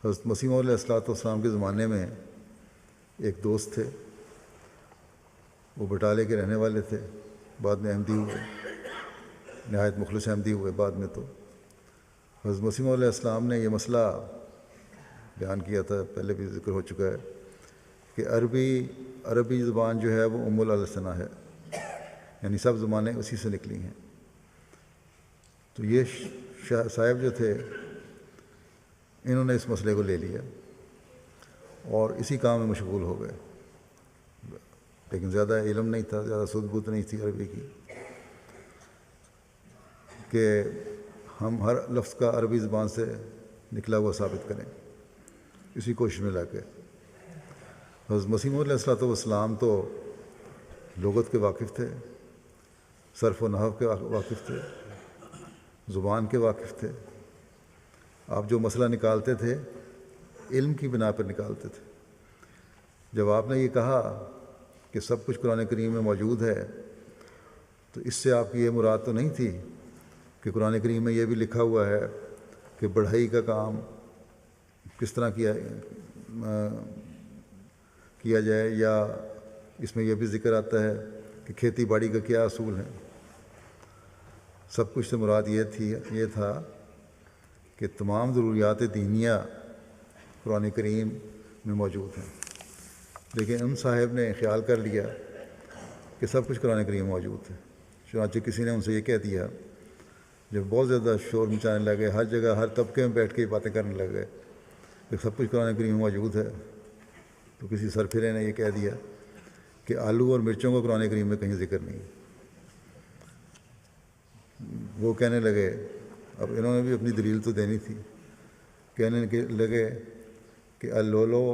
حضرت مسیح موعود علیہ السلام کے زمانے میں ایک دوست تھے، وہ بٹالے کے رہنے والے تھے، بعد میں احمدی ہوئے، نہایت مخلص احمدی ہوئے بعد میں۔ تو حضرت مسیح موعود علیہ السلام نے یہ مسئلہ بیان کیا تھا، پہلے بھی ذکر ہو چکا ہے، کہ عربی زبان جو ہے وہ ام الالسنہ ہے، یعنی سب زبانیں اسی سے نکلی ہیں۔ تو یہ صاحب جو تھے، انہوں نے اس مسئلے کو لے لیا اور اسی کام میں مشغول ہو گئے، لیکن زیادہ علم نہیں تھا، زیادہ سود بوت نہیں تھی عربی کی، کہ ہم ہر لفظ کا عربی زبان سے نکلا ہوا ثابت کریں، اسی کوشش میں لگ گئے۔ حضرت مسیح موعود علیہ السلام تو لغت کے واقف تھے، صرف و نحو کے واقف تھے، زبان کے واقف تھے۔ آپ جو مسئلہ نکالتے تھے علم کی بنا پر نکالتے تھے۔ جب آپ نے یہ کہا کہ سب کچھ قرآن کریم میں موجود ہے، تو اس سے آپ کی یہ مراد تو نہیں تھی کہ قرآن کریم میں یہ بھی لکھا ہوا ہے کہ بڑھئی کا کام کس طرح کیا جائے، یا اس میں یہ بھی ذکر آتا ہے کہ کھیتی باڑی کا کیا اصول ہے۔ سب کچھ سے مراد یہ تھا کہ تمام ضروریات دینیہ قرآن کریم میں موجود ہیں، لیکن ان صاحب نے خیال کر لیا کہ سب کچھ قرآن کریم میں موجود ہے۔ چنانچہ کسی نے ان سے یہ کہہ دیا، جب بہت زیادہ شور مچانے لگے، ہر جگہ ہر طبقے میں بیٹھ کے باتیں کرنے لگے کہ سب کچھ قرآن کریم میں موجود ہے، تو کسی سرفرے نے یہ کہہ دیا کہ آلو اور مرچوں کا قرآن کریم میں کہیں ذکر نہیں۔ وہ کہنے لگے، اب انہوں نے بھی اپنی دلیل تو دینی تھی، کہنے لگے کہ اللولو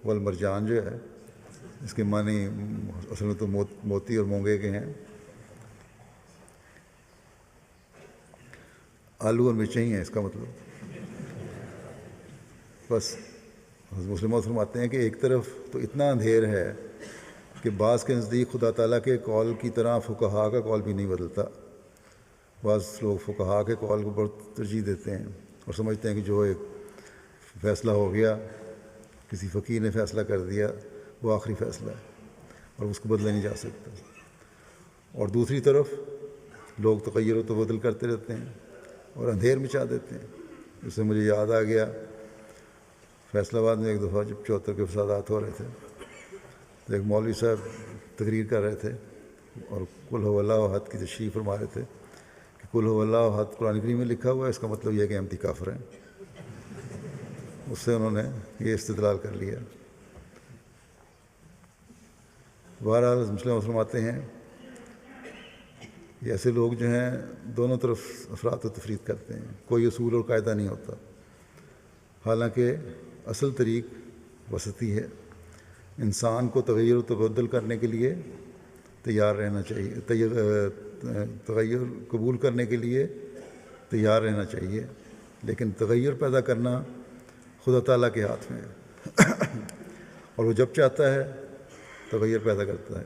والمرجان جو ہے، اس کے معنی اصل میں تو موتی اور مونگے کے ہیں، آلو اور مرچیں ہی ہیں اس کا مطلب۔ بس حضرت مسلم فرماتے ہیں کہ ایک طرف تو اتنا اندھیر ہے کہ بعض کے نزدیک خدا تعالیٰ کے قول کی طرح فقہا کا قول بھی نہیں بدلتا۔ بعض لوگ فقہا کے قول کو بہت ترجیح دیتے ہیں اور سمجھتے ہیں کہ جو ایک فیصلہ ہو گیا، کسی فقیر نے فیصلہ کر دیا، وہ آخری فیصلہ ہے اور اس کو بدلا نہیں جا سکتا۔ اور دوسری طرف لوگ تغیر و تبدل کرتے رہتے ہیں اور اندھیر مچا دیتے ہیں۔ اس سے مجھے یاد آ گیا، فیصل آباد میں ایک دفعہ جب 74 کے فسادات ہو رہے تھے، تو ایک مولوی صاحب تقریر کر رہے تھے اور قل هو اللہ احد کی تشریح فرما رہے تھے کہ قل هو اللہ احد قرآن کریم میں لکھا ہوا ہے، اس کا مطلب یہ ہے کہ احمدی کافر ہیں۔ اس سے انہوں نے یہ استدلال کر لیا۔ بہرحال مسلم فرماتے ہیں کہ ایسے لوگ جو ہیں دونوں طرف افراط و تفریط کرتے ہیں، کوئی اصول اور قاعدہ نہیں ہوتا، حالانکہ اصل طریق وسطی ہے۔ انسان کو تغیر و تبدل کرنے کے لیے تیار رہنا چاہیے، تغیر قبول کرنے کے لیے تیار رہنا چاہیے، لیکن تغیر پیدا کرنا خدا تعالیٰ کے ہاتھ میں ہے اور وہ جب چاہتا ہے تغیر پیدا کرتا ہے،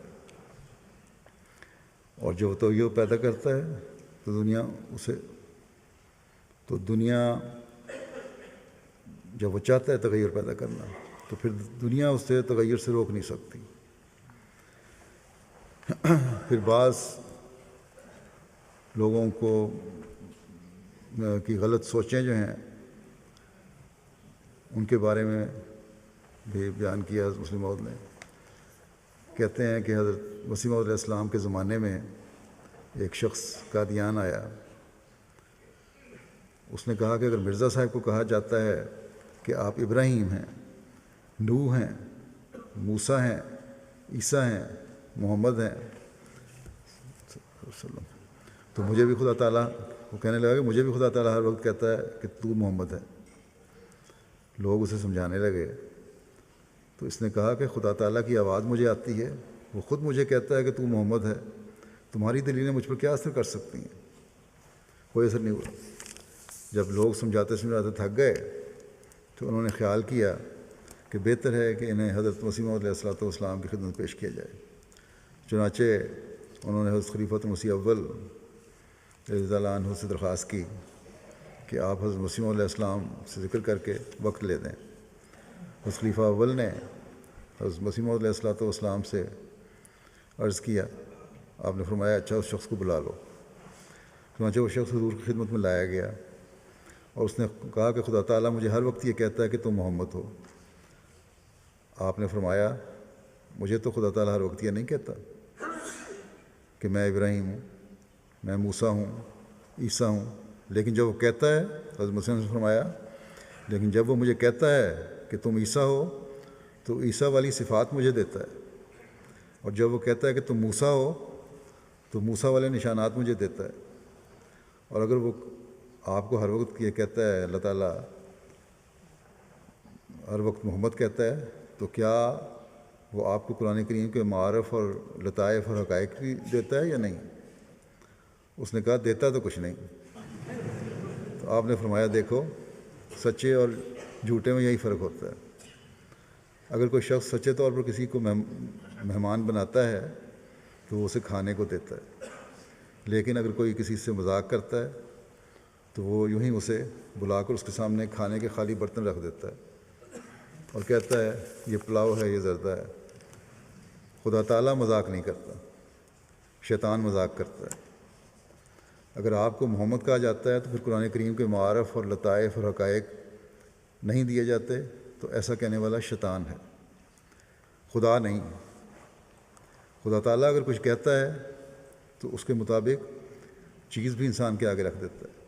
اور جب تغیر پیدا کرتا ہے تو دنیا جب وہ چاہتا ہے تغیر پیدا کرنا، تو پھر دنیا اس سے تغیر سے روک نہیں سکتی۔ پھر بعض لوگوں کی غلط سوچیں جو ہیں، ان کے بارے میں بھی بیان کیا حضرت مسلم موعود نے۔ کہتے ہیں کہ حضرت مسیح موعود علیہ السلام کے زمانے میں ایک شخص قادیان آیا، اس نے کہا کہ اگر مرزا صاحب کو کہا جاتا ہے کہ آپ ابراہیم ہیں، نوح ہیں، موسیٰ ہیں، عیسیٰ ہیں، محمد ہیں، تو مجھے بھی خدا تعالیٰ، وہ کہنے لگا کہ مجھے بھی خدا تعالیٰ ہر وقت کہتا ہے کہ تو محمد ہے۔ لوگ اسے سمجھانے لگے تو اس نے کہا کہ خدا تعالیٰ کی آواز مجھے آتی ہے، وہ خود مجھے کہتا ہے کہ تو محمد ہے، تمہاری دلیلیں مجھ پر کیا اثر کر سکتی ہیں؟ کوئی اثر نہیں ہوا۔ جب لوگ سمجھاتے تھک گئے تو انہوں نے خیال کیا کہ بہتر ہے کہ انہیں حضرت مسیح موعود علیہ السلام کی خدمت پیش کیا جائے۔ چنانچہ انہوں نے حضرت خلیفۃ مسیح اول رضی اللہ عنہ سے درخواست کی کہ آپ حضرت مسیح موعود علیہ السلام سے ذکر کر کے وقت لے دیں۔ حضرت خلیفہ اول نے حضرت مسیح موعود علیہ السلام سے عرض کیا، آپ نے فرمایا اچھا اس شخص کو بلا لو۔ چنانچہ وہ شخص حضور کی خدمت میں لایا گیا اور اس نے کہا کہ خدا تعالیٰ مجھے ہر وقت یہ کہتا ہے کہ تم محمد ہو۔ آپ نے فرمایا مجھے تو خدا تعالیٰ ہر وقت یہ نہیں کہتا کہ میں ابراہیم ہوں، میں موسیٰ ہوں، عیسیٰ ہوں، لیکن جب وہ کہتا ہے، حضرت مسیح نے فرمایا لیکن جب وہ مجھے کہتا ہے کہ تم عیسیٰ ہو تو عیسیٰ والی صفات مجھے دیتا ہے، اور جب وہ کہتا ہے کہ تم موسیٰ ہو تو موسیٰ والے نشانات مجھے دیتا ہے۔ اور اگر وہ آپ کو ہر وقت یہ کہتا ہے، اللہ تعالیٰ ہر وقت محمد کہتا ہے، تو کیا وہ آپ کو قرآن کریم کے معارف اور لطائف اور حقائق بھی دیتا ہے یا نہیں؟ اس نے کہا دیتا تو کچھ نہیں۔ تو آپ نے فرمایا دیکھو سچے اور جھوٹے میں یہی فرق ہوتا ہے۔ اگر کوئی شخص سچے طور پر کسی کو مہمان بناتا ہے تو وہ اسے کھانے کو دیتا ہے، لیکن اگر کوئی کسی سے مذاق کرتا ہے تو وہ یوں ہی اسے بلا کر اس کے سامنے کھانے کے خالی برتن رکھ دیتا ہے اور کہتا ہے یہ پلاؤ ہے، یہ زردہ ہے۔ خدا تعالیٰ مذاق نہیں کرتا، شیطان مذاق کرتا ہے۔ اگر آپ کو محمد کہا جاتا ہے تو پھر قرآن کریم کے معارف اور لطائف اور حقائق نہیں دیے جاتے تو ایسا کہنے والا شیطان ہے، خدا نہیں۔ خدا تعالیٰ اگر کچھ کہتا ہے تو اس کے مطابق چیز بھی انسان کے آگے رکھ دیتا ہے۔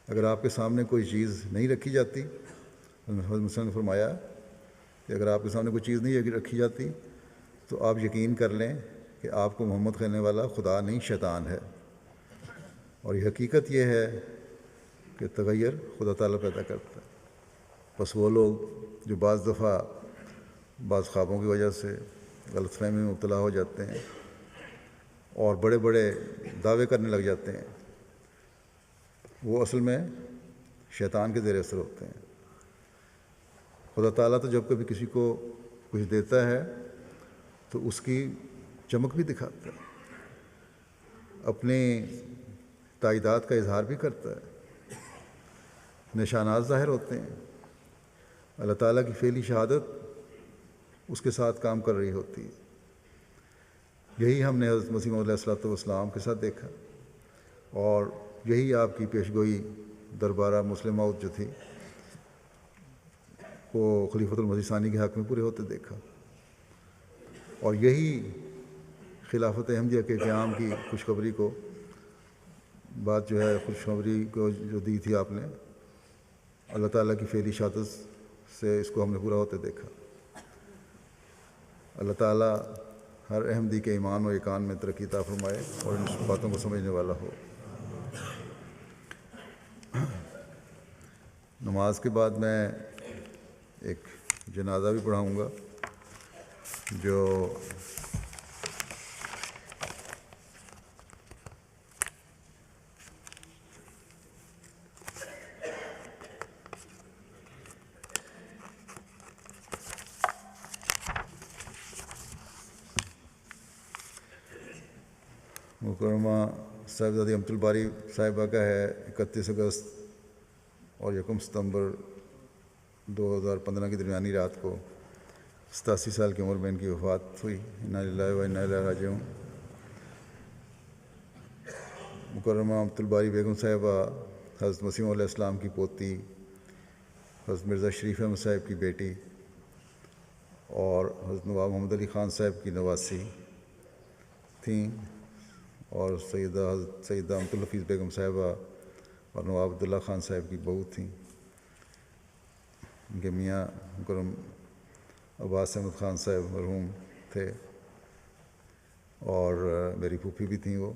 اگر آپ کے سامنے کوئی چیز نہیں رکھی جاتی، حضرت مسیح نے فرمایا کہ اگر آپ کے سامنے کوئی چیز نہیں رکھی جاتی تو آپ یقین کر لیں کہ آپ کو محمد کہنے والا خدا نہیں شیطان ہے۔ اور یہ حقیقت یہ ہے کہ تغیر خدا تعالیٰ پیدا کرتا ہے۔ بس وہ لوگ جو بعض دفعہ بعض خوابوں کی وجہ سے غلط فہمی میں مبتلا ہو جاتے ہیں اور بڑے بڑے دعوے کرنے لگ جاتے ہیں، وہ اصل میں شیطان کے زیر اثر ہوتے ہیں۔ خدا تعالیٰ تو جب کبھی کسی کو کچھ دیتا ہے تو اس کی چمک بھی دکھاتا ہے، اپنی تائیدات کا اظہار بھی کرتا ہے، نشانات ظاہر ہوتے ہیں، اللہ تعالیٰ کی فعلی شہادت اس کے ساتھ کام کر رہی ہوتی ہے۔ یہی ہم نے حضرت مسیح موعود علیہ السلام کے ساتھ دیکھا، اور یہی آپ کی پیشگوئی دربارہ مسلم موعود جو تھی وہ خلیفۃ المسیح ثانی کے حق میں پورے ہوتے دیکھا، اور یہی خلافت احمدیہ کے قیام کی خوشخبری کو بات جو ہے خوشخبری کو جو دی تھی آپ نے، اللہ تعالیٰ کی فعلی شہادت سے اس کو ہم نے پورا ہوتے دیکھا۔ اللہ تعالیٰ ہر احمدی کے ایمان و ایقان میں ترقی عطا فرمائے اور ان باتوں کو سمجھنے والا ہو۔ نماز کے بعد میں ایک جنازہ بھی پڑھاؤں گا جو مکرمہ صاحبزادی امت الباری صاحبہ کا ہے 31 اگست اور 1 ستمبر 2015 کی درمیانی رات کو 87 سال کی عمر میں ان کی وفات ہوئی۔ انا للہ و انا الیہ راجعون۔ مکرمہ امت الباری بیگم صاحبہ حضرت مسیح موعود علیہ السلام کی پوتی، حضرت مرزا شریف احمد صاحب کی بیٹی اور حضرت نواب محمد علی خان صاحب کی نواسی تھیں، اور سیدہ امت الحفیظ بیگم صاحبہ اور نواب عبداللہ خان صاحب کی بہو تھیں۔ ان کے میاں مکرم عباس احمد خان صاحب مرحوم تھے، اور میری پھوپھی بھی تھیں وہ۔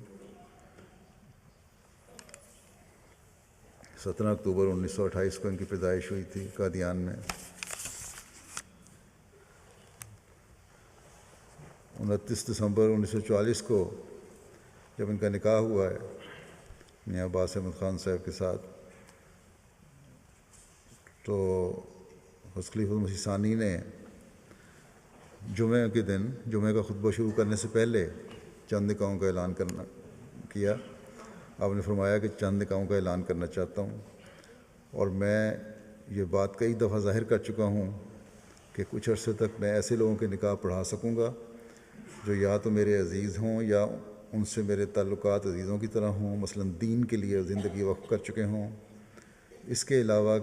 17 اکتوبر 1928 کو ان کی پیدائش ہوئی تھی قادیان میں۔ 29 دسمبر 1944 کو جب ان کا نکاح ہوا ہے میاں عباس احمد خان صاحب کے ساتھ، تو حضرت خلیفہ مسیح ثانی نے جمعہ کے دن جمعہ کا خطبہ شروع کرنے سے پہلے چند نکاحوں کا اعلان کیا۔ آپ نے فرمایا کہ چند نکاحوں کا اعلان کرنا چاہتا ہوں، اور میں یہ بات کئی دفعہ ظاہر کر چکا ہوں کہ کچھ عرصے تک میں ایسے لوگوں کے نکاح پڑھا سکوں گا جو یا تو میرے عزیز ہوں یا ان سے میرے تعلقات عزیزوں کی طرح ہوں، مثلا دین کے لیے زندگی وقف کر چکے ہوں۔ اس کے علاوہ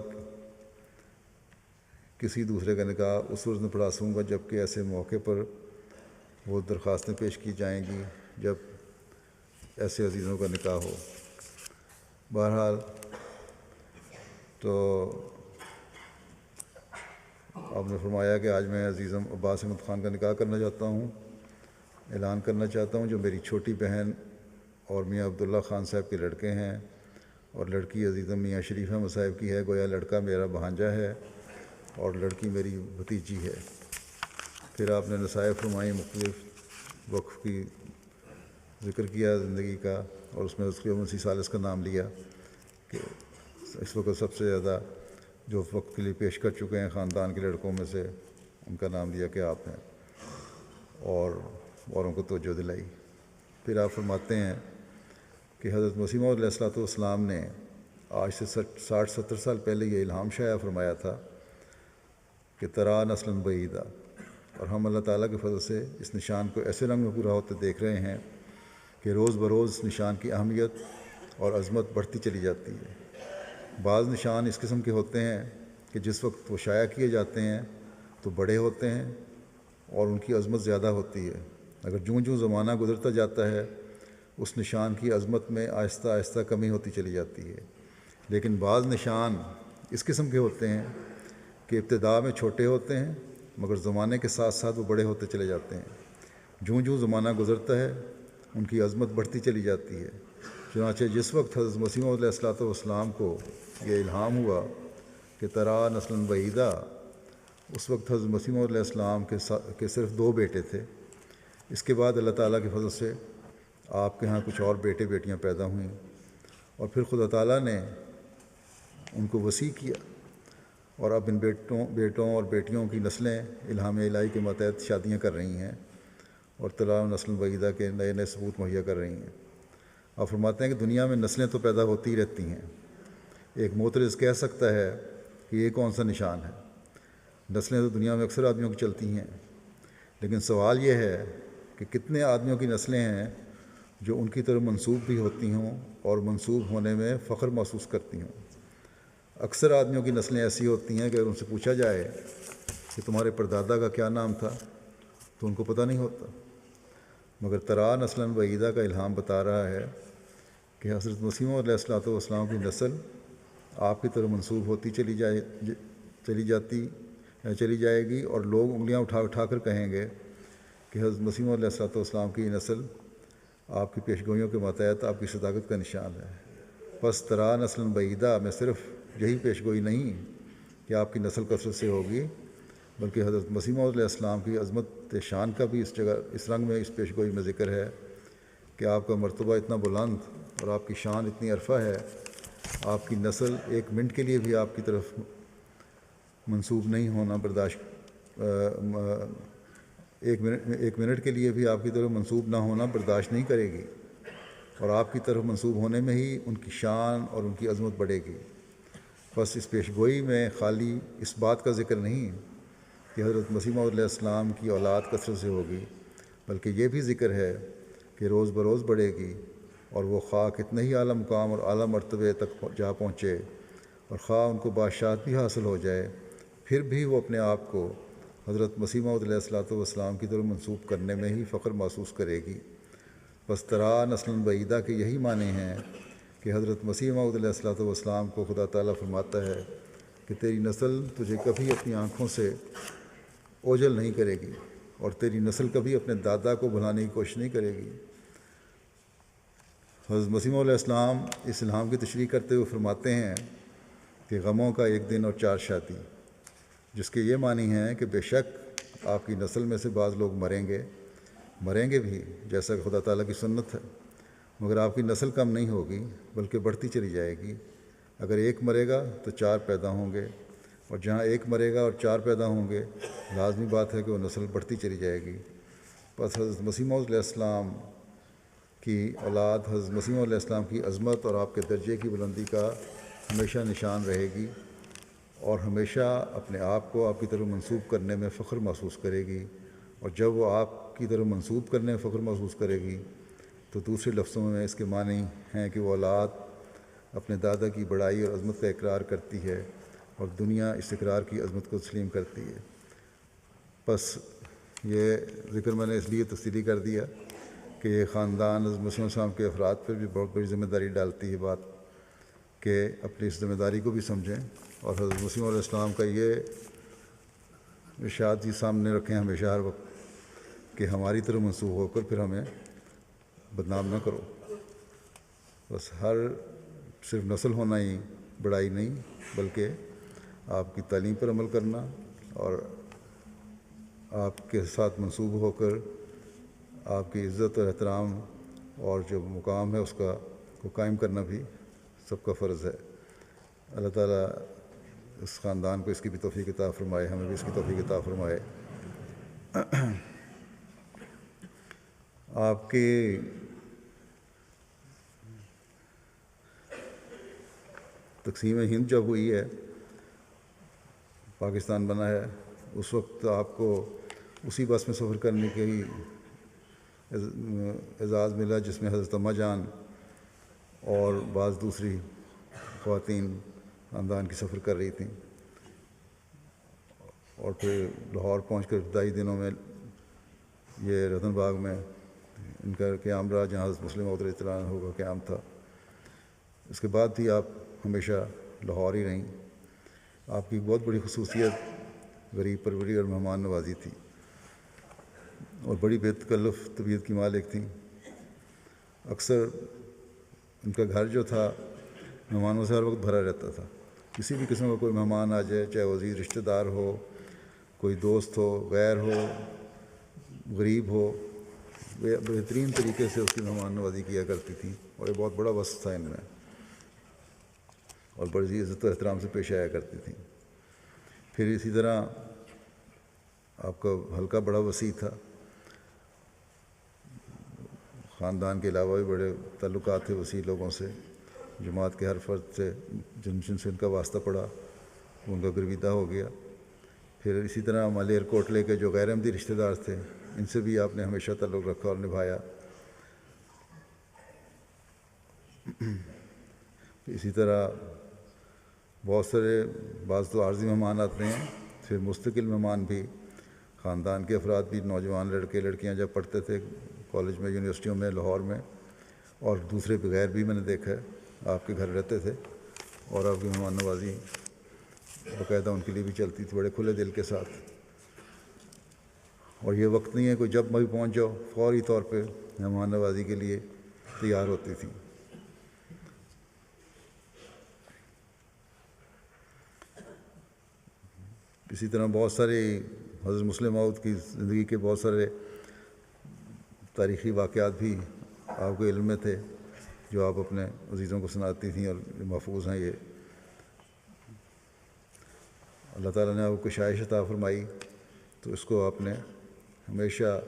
کسی دوسرے کا نکاح اس صورت میں پڑھا سکوں گا جب کہ ایسے موقع پر وہ درخواستیں پیش کی جائیں گی جب ایسے عزیزوں کا نکاح ہو۔ بہرحال تو آپ نے فرمایا کہ آج میں عزیز عباس احمد خان کا نکاح کرنا چاہتا ہوں، اعلان کرنا چاہتا ہوں، جو میری چھوٹی بہن اور میاں عبداللہ خان صاحب کے لڑکے ہیں، اور لڑکی عزیزم میاں شریف احمد صاحب کی ہے، گویا لڑکا میرا بھانجا ہے اور لڑکی میری بھتیجی ہے۔ پھر آپ نے نصائح فرمائی، مختلف وقف کی ذکر کیا زندگی کا، اور اس میں اس کے مسیح ثالث کا نام لیا کہ اس وقت سب سے زیادہ جو وقت کے لیے پیش کر چکے ہیں خاندان کے لڑکوں میں سے، ان کا نام لیا کہ آپ ہیں، اور اوروں کو توجہ دلائی۔ پھر آپ فرماتے ہیں کہ حضرت مسیح موعود علیہ السلام نے آج سے 60-70 سال پہلے یہ الہام شائع فرمایا تھا کہ ترا نسلاً بعیدہ، اور ہم اللہ تعالیٰ کے فضل سے اس نشان کو ایسے رنگ میں پورا ہوتے دیکھ رہے ہیں کہ روز بروز اس نشان کی اہمیت اور عظمت بڑھتی چلی جاتی ہے۔ بعض نشان اس قسم کے ہوتے ہیں کہ جس وقت وہ شائع کیے جاتے ہیں تو بڑے ہوتے ہیں اور ان کی عظمت زیادہ ہوتی ہے، اگر جوں جوں زمانہ گزرتا جاتا ہے اس نشان کی عظمت میں آہستہ آہستہ کمی ہوتی چلی جاتی ہے۔ لیکن بعض نشان اس قسم کے ہوتے ہیں کہ ابتدا میں چھوٹے ہوتے ہیں مگر زمانے کے ساتھ ساتھ وہ بڑے ہوتے چلے جاتے ہیں۔ جوں جوں زمانہ گزرتا ہے ان کی عظمت بڑھتی چلی جاتی ہے۔ چنانچہ جس وقت حضرت مسیح موعود علیہ السلام کو یہ الہام ہوا کہ ترا نسلاً بعیدہ، اس وقت حضرت مسیح موعود علیہ السلام کے صرف 2 بیٹے تھے۔ اس کے بعد اللہ تعالیٰ کی فضل سے آپ کے ہاں کچھ اور بیٹے بیٹیاں پیدا ہوئیں، اور پھر خدا تعالیٰ نے ان کو وسیع کیا، اور اب ان بیٹوں اور بیٹیوں کی نسلیں الہام الہی کے ماتحت شادیاں کر رہی ہیں اور ترا نسل بعیدہ کے نئے نئے ثبوت مہیا کر رہی ہیں۔ آپ فرماتے ہیں کہ دنیا میں نسلیں تو پیدا ہوتی رہتی ہیں، ایک معترض کہہ سکتا ہے کہ یہ کون سا نشان ہے، نسلیں تو دنیا میں اکثر آدمیوں کی چلتی ہیں، لیکن سوال یہ ہے کہ کتنے آدمیوں کی نسلیں ہیں جو ان کی طرف منسوب بھی ہوتی ہوں اور منسوب ہونے میں فخر محسوس کرتی ہوں۔ اکثر آدمیوں کی نسلیں ایسی ہوتی ہیں کہ اگر ان سے پوچھا جائے کہ تمہارے پردادا کا کیا نام تھا تو ان کو پتہ نہیں ہوتا، مگر ترا نسلاً بعیدہ کا الہام بتا رہا ہے کہ حضرت مسیح موعود علیہ السلام کی نسل آپ کی طرف منسوب ہوتی چلی جائے گی، اور لوگ انگلیاں اٹھا اٹھا کر کہیں گے کہ حضرت مسیح موعود علیہ السلام کی نسل آپ کی پیشگوئیوں کے ماتحت آپ کی صداقت کا نشان ہے۔ پس ترا نسلاً بعیدہ میں صرف یہی پیشگوئی نہیں کہ آپ کی نسل کثرت سے ہوگی، بلکہ حضرت مسیح موعود علیہ السلام کی عظمت شان کا بھی اس رنگ میں اس پیشگوئی میں ذکر ہے کہ آپ کا مرتبہ اتنا بلند اور آپ کی شان اتنی عرفہ ہے، آپ کی نسل 1 منٹ کے لیے بھی آپ کی طرف منسوب نہیں ہونا برداشت 1 منٹ کے لیے بھی آپ کی طرف منسوب نہ ہونا برداشت نہیں کرے گی، اور آپ کی طرف منسوب ہونے میں ہی ان کی شان اور ان کی عظمت بڑھے گی۔ بس اس پیشگوئی میں خالی اس بات کا ذکر نہیں کہ حضرت مسیح موعود علیہ السلام کی اولاد کثرت سے ہوگی، بلکہ یہ بھی ذکر ہے کہ روز بروز بڑھے گی، اور وہ خواہ کتنے ہی اعلیٰ مقام اور اعلیٰ مرتبے تک جا پہنچے، اور خواہ ان کو بادشاہت بھی حاصل ہو جائے، پھر بھی وہ اپنے آپ کو حضرت مسیح موعود علیہ السلام کی طرف منسوب کرنے میں ہی فخر محسوس کرے گی۔ بس ترا نسلاً بعیدہ کے یہی معنی ہیں کہ حضرت مسیح موعود علیہ السلام کو خدا تعالیٰ فرماتا ہے کہ تیری نسل تجھے کبھی اپنی آنکھوں سے اوجھل نہیں کرے گی، اور تیری نسل کبھی اپنے دادا کو بھلانے کی کوشش نہیں کرے گی۔ حضرت مسیح علیہ السلام اس الہام کی تشریح کرتے ہوئے فرماتے ہیں کہ غموں کا ایک دن اور 4 شادی، جس کے یہ معنی ہیں کہ بے شک آپ کی نسل میں سے بعض لوگ مریں گے بھی جیسا کہ خدا تعالیٰ کی سنت ہے، مگر آپ کی نسل کم نہیں ہوگی بلکہ بڑھتی چلی جائے گی۔ اگر ایک مرے گا تو 4 پیدا ہوں گے، اور جہاں ایک مرے گا اور 4 پیدا ہوں گے، لازمی بات ہے کہ وہ نسل بڑھتی چلی جائے گی۔ پس حضرت مسیح موعود علیہ السلام کی اولاد حضرت مسیح علیہ السلام کی عظمت اور آپ کے درجے کی بلندی کا ہمیشہ نشان رہے گی، اور ہمیشہ اپنے آپ کو آپ کی طرف منسوب کرنے میں فخر محسوس کرے گی، اور جب وہ آپ کی طرف منسوب کرنے میں فخر محسوس کرے گی تو دوسرے لفظوں میں اس کے معنی ہیں کہ وہ اولاد اپنے دادا کی بڑائی اور عظمت کا اقرار کرتی ہے، اور دنیا اس اقرار کی عظمت کو تسلیم کرتی ہے۔ بس یہ ذکر میں نے اس لیے تفصیلی کر دیا کہ یہ خاندان حضرت مسیح علیہ السلام کے افراد پر بھی بہت بڑی ذمہ داری ڈالتی ہے بات، کہ اپنی اس ذمہ داری کو بھی سمجھیں، اور حضرت مسیح علیہ السلام کا یہ ارشاد بھی سامنے رکھیں ہمیشہ ہر وقت کہ ہماری طرف منسوخ ہو کر پھر ہمیں بدنام نہ کرو۔ بس صرف نسل ہونا ہی بڑائی نہیں، بلکہ آپ کی تعلیم پر عمل کرنا اور آپ کے ساتھ منسوب ہو کر آپ کی عزت اور احترام اور جو مقام ہے اس کو قائم کرنا بھی سب کا فرض ہے۔ اللہ تعالیٰ اس خاندان کو اس کی بھی توفیق عطا فرمائے، ہمیں بھی اس کی توفیق عطا فرمائے۔ آپ کی تقسیم ہند جب ہوئی ہے، پاکستان بنا ہے، اس وقت آپ کو اسی بس میں سفر کرنے کے ہی اعزاز ملا جس میں حضرت اماں جان اور بعض دوسری خواتین خاندان کی سفر کر رہی تھیں، اور پھر لاہور پہنچ کر ابتدائی دنوں میں یہ رتن باغ میں ان کا قیام رہا، جہاں حضرت مسلم موعود رضی اللہ عنہ کا قیام تھا۔ اس کے بعد بھی آپ ہمیشہ لاہور ہی رہیں۔ آپ کی بہت بڑی خصوصیت غریب پروری اور مہمان نوازی تھی، اور بڑی بے تکلف طبیعت کی مالک تھیں۔ اکثر ان کا گھر جو تھا مہمانوں سے ہر وقت بھرا رہتا تھا، کسی بھی قسم کا کوئی مہمان آ جائے، چاہے وہ عزیز رشتہ دار ہو، کوئی دوست ہو، غیر ہو، غریب ہو، بہترین طریقے سے اس کی مہمان نوازی کیا کرتی تھی، اور یہ بہت بڑا وصف تھا ان میں، اور بڑی عزت و احترام سے پیش آیا کرتی تھیں۔ پھر اسی طرح آپ کا حلقہ بڑا وسیع تھا، خاندان کے علاوہ بھی بڑے تعلقات تھے وسیع لوگوں سے، جماعت کے ہر فرد سے جن سے ان کا واسطہ پڑا وہ ان کا گرویدہ ہو گیا۔ پھر اسی طرح مالیر کوٹلے کے جو غیر احمدی رشتہ دار تھے، ان سے بھی آپ نے ہمیشہ تعلق رکھا اور نبھایا۔ اسی طرح بہت سارے بعض تو عارضی مہمان آتے ہیں، پھر مستقل مہمان بھی، خاندان کے افراد بھی، نوجوان لڑکے لڑکیاں جب پڑھتے تھے کالج میں، یونیورسٹیوں میں، لاہور میں، اور دوسرے بغیر بھی میں نے دیکھا ہے، آپ کے گھر رہتے تھے، اور آپ کی مہمان نوازی باقاعدہ ان کے لیے بھی چلتی تھی بڑے کھلے دل کے ساتھ۔ اور یہ وقت نہیں ہے کوئی جب بھی پہنچ جاؤ، فوری طور پہ مہمان نوازی کے لیے تیار ہوتی تھی۔ اسی طرح بہت سارے حضرت مسلم موعود کی زندگی کے بہت سارے تاریخی واقعات بھی آپ کو علم میں تھے، جو آپ اپنے عزیزوں کو سناتی تھیں، اور محفوظ ہیں یہ۔ اللہ تعالیٰ نے آپ کو کشائش عطا فرمائی، تو اس کو آپ نے ہمیشہ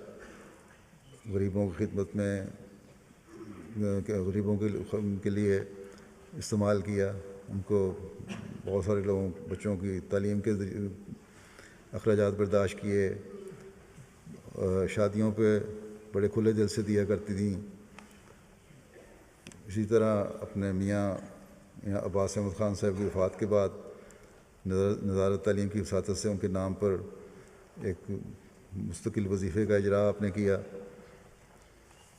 غریبوں کی خدمت میں، غریبوں کے لیے استعمال کیا۔ ان کو بہت سارے لوگوں بچوں کی تعلیم کے اخراجات برداشت کیے، شادیوں پہ بڑے کھلے دل سے دیا کرتی تھیں۔ اسی طرح اپنے میاں عباس احمد خان صاحب کی وفات کے بعد نظارت تعلیم کی وساطت سے ان کے نام پر ایک مستقل وظیفے کا اجرا آپ نے کیا۔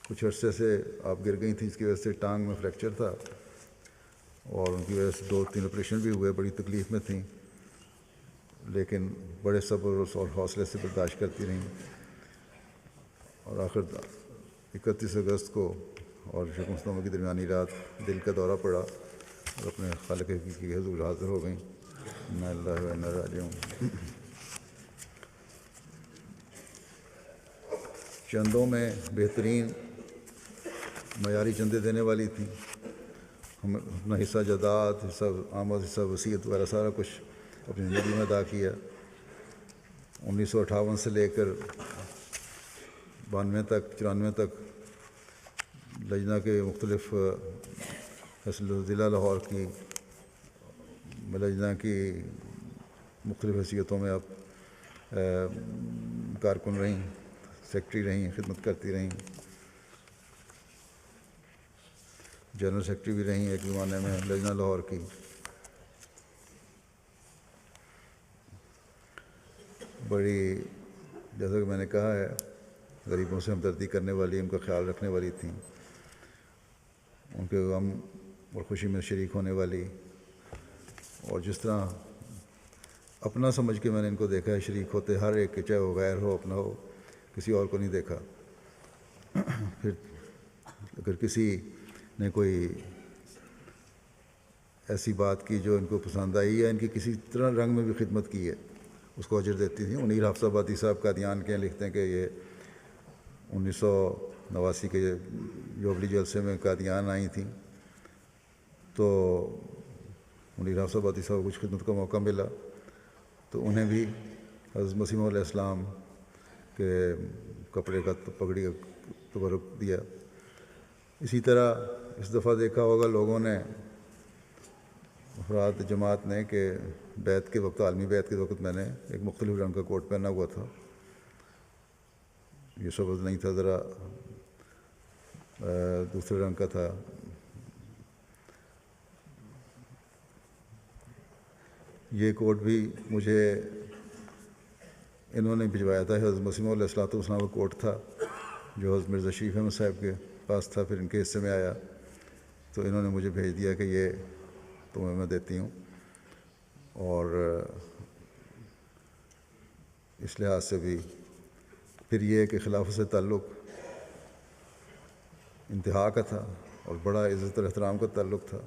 کچھ عرصے سے آپ گر گئی تھیں، جس کی وجہ سے ٹانگ میں فریکچر تھا، اور ان کی وجہ سے 2-3 آپریشن بھی ہوئے، بڑی تکلیف میں تھیں، لیکن بڑے صبر اور حوصلے سے برداشت کرتی رہیں، اور آخر 31 اگست کو اور شکستوں کی درمیانی رات دل کا دورہ پڑا اور اپنے خالق حقیقی کے حضور حاضر ہو گئیں. انا للہ و انا الیہ راجعون. چندوں میں بہترین معیاری چندے دینے والی تھیں. ہم اپنا حصہ جائیداد، حصہ آمد، حصہ وصیت وغیرہ سارا کچھ اپنی زندگی میں ادا کیا. 1958 سے لے کر 92 تک 94 تک لجنہ کے مختلف ضلع لاہور کی لجنہ کی مختلف حیثیتوں میں آپ کارکن رہیں، سیکٹری رہیں، خدمت کرتی رہیں، جنرل سیکٹری بھی رہیں ایک زمانے میں لجنہ لاہور کی. بڑی جیسا کہ میں نے کہا ہے غریبوں سے ہمدردی کرنے والی، ان کا خیال رکھنے والی تھیں، ان کے غم اور خوشی میں شریک ہونے والی. اور جس طرح اپنا سمجھ کے میں نے ان کو دیکھا ہے شریک ہوتے ہر ایک کے، چاہے وہ غیر ہو اپنا ہو، کسی اور کو نہیں دیکھا. پھر اگر کسی نے کوئی ایسی بات کی جو ان کو پسند آئی یا ان کی کسی طرح رنگ میں بھی خدمت کی ہے، اس کو اجر دیتی تھیں. منیر حافظ آبادی صاحب قادیان کے لکھتے ہیں کہ یہ 1989 کے جوبلی جلسے میں قادیان آئی تھیں تو منیر حافظ آبادی صاحب کو کچھ خدمت کا موقع ملا تو انہیں بھی حضرت مسیح موعود علیہ السلام کے کپڑے کا پگڑی کا تبرک دیا. اسی طرح اس دفعہ دیکھا ہوگا لوگوں نے، افراد جماعت نے، کہ بیعت کے وقت، عالمی بیعت کے وقت میں نے ایک مختلف رنگ کا کوٹ پہنا ہوا تھا. یہ سبز نہیں تھا، ذرا دوسرے رنگ کا تھا. یہ کوٹ بھی مجھے انہوں نے بھجوایا تھا. حضرت مسیح موعود علیہ السلام کا کوٹ تھا جو حضرت مرزا شریف احمد صاحب کے پاس تھا، پھر ان کے حصے میں آیا تو انہوں نے مجھے بھیج دیا کہ یہ تمہیں میں دیتی ہوں. اور اس لحاظ سے بھی پھر یہ کہ خلافت سے تعلق انتہا کا تھا اور بڑا عزت اور احترام کا تعلق تھا.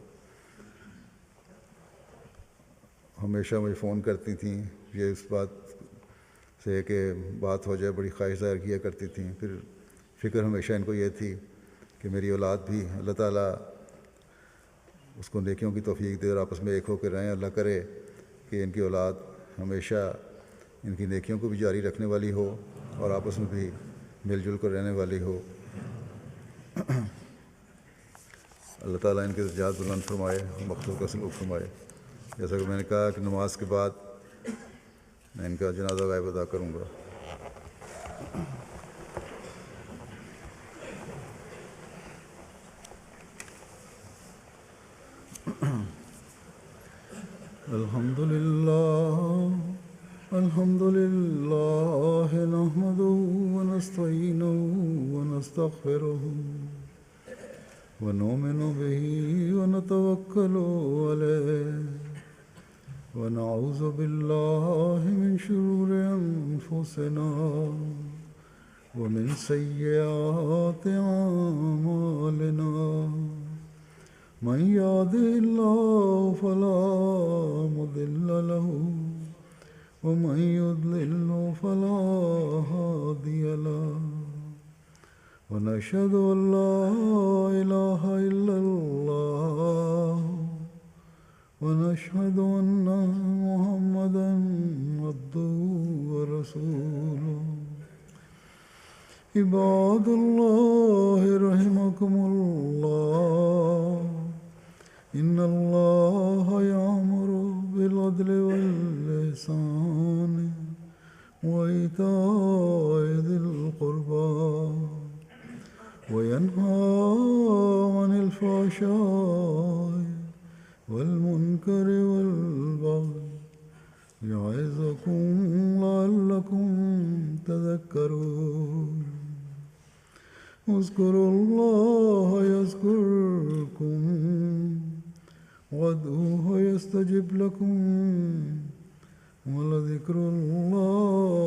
ہمیشہ مجھے فون کرتی تھیں یہ اس بات سے کہ بات ہو جائے، بڑی خواہش ظاہر کیا کرتی تھیں. پھر فکر ہمیشہ ان کو یہ تھی کہ میری اولاد بھی اللہ تعالیٰ اس کو نیکیوں کی توفیق دے اور آپس میں ایک ہو کے رہیں. اللہ کرے کہ ان کی اولاد ہمیشہ ان کی نیکیوں کو بھی جاری رکھنے والی ہو اور آپس میں بھی مل جل کر رہنے والی ہو. اللہ تعالیٰ ان کے درجات بلند فرمائے، مقصود کا سلوک فرمائے. جیسا کہ میں نے کہا کہ نماز کے بعد میں ان کا جنازہ غائب ادا کروں گا. الحمد للہ نحمده ونستعینه ونستغفره ونؤمن به ونتوکل علیہ ونعوذ باللہ من شرور انفسنا ومن سیئات اعمالنا. من يهده الله فلا مضل له ومن يضلل فلا هادي له ونشهد أن لا إله إلا الله ونشهد أن محمدا عبده ورسوله. عباد الله رحمكم الله إن الله يأمر بالعدل والإحسان وإيتاء ذي القربى وينهى عن الفحشاء والمنكر والبغي يعظكم لعلكم تذكرون. اذكروا الله يذكركم وادعوه يستجب لكم ولذكر الله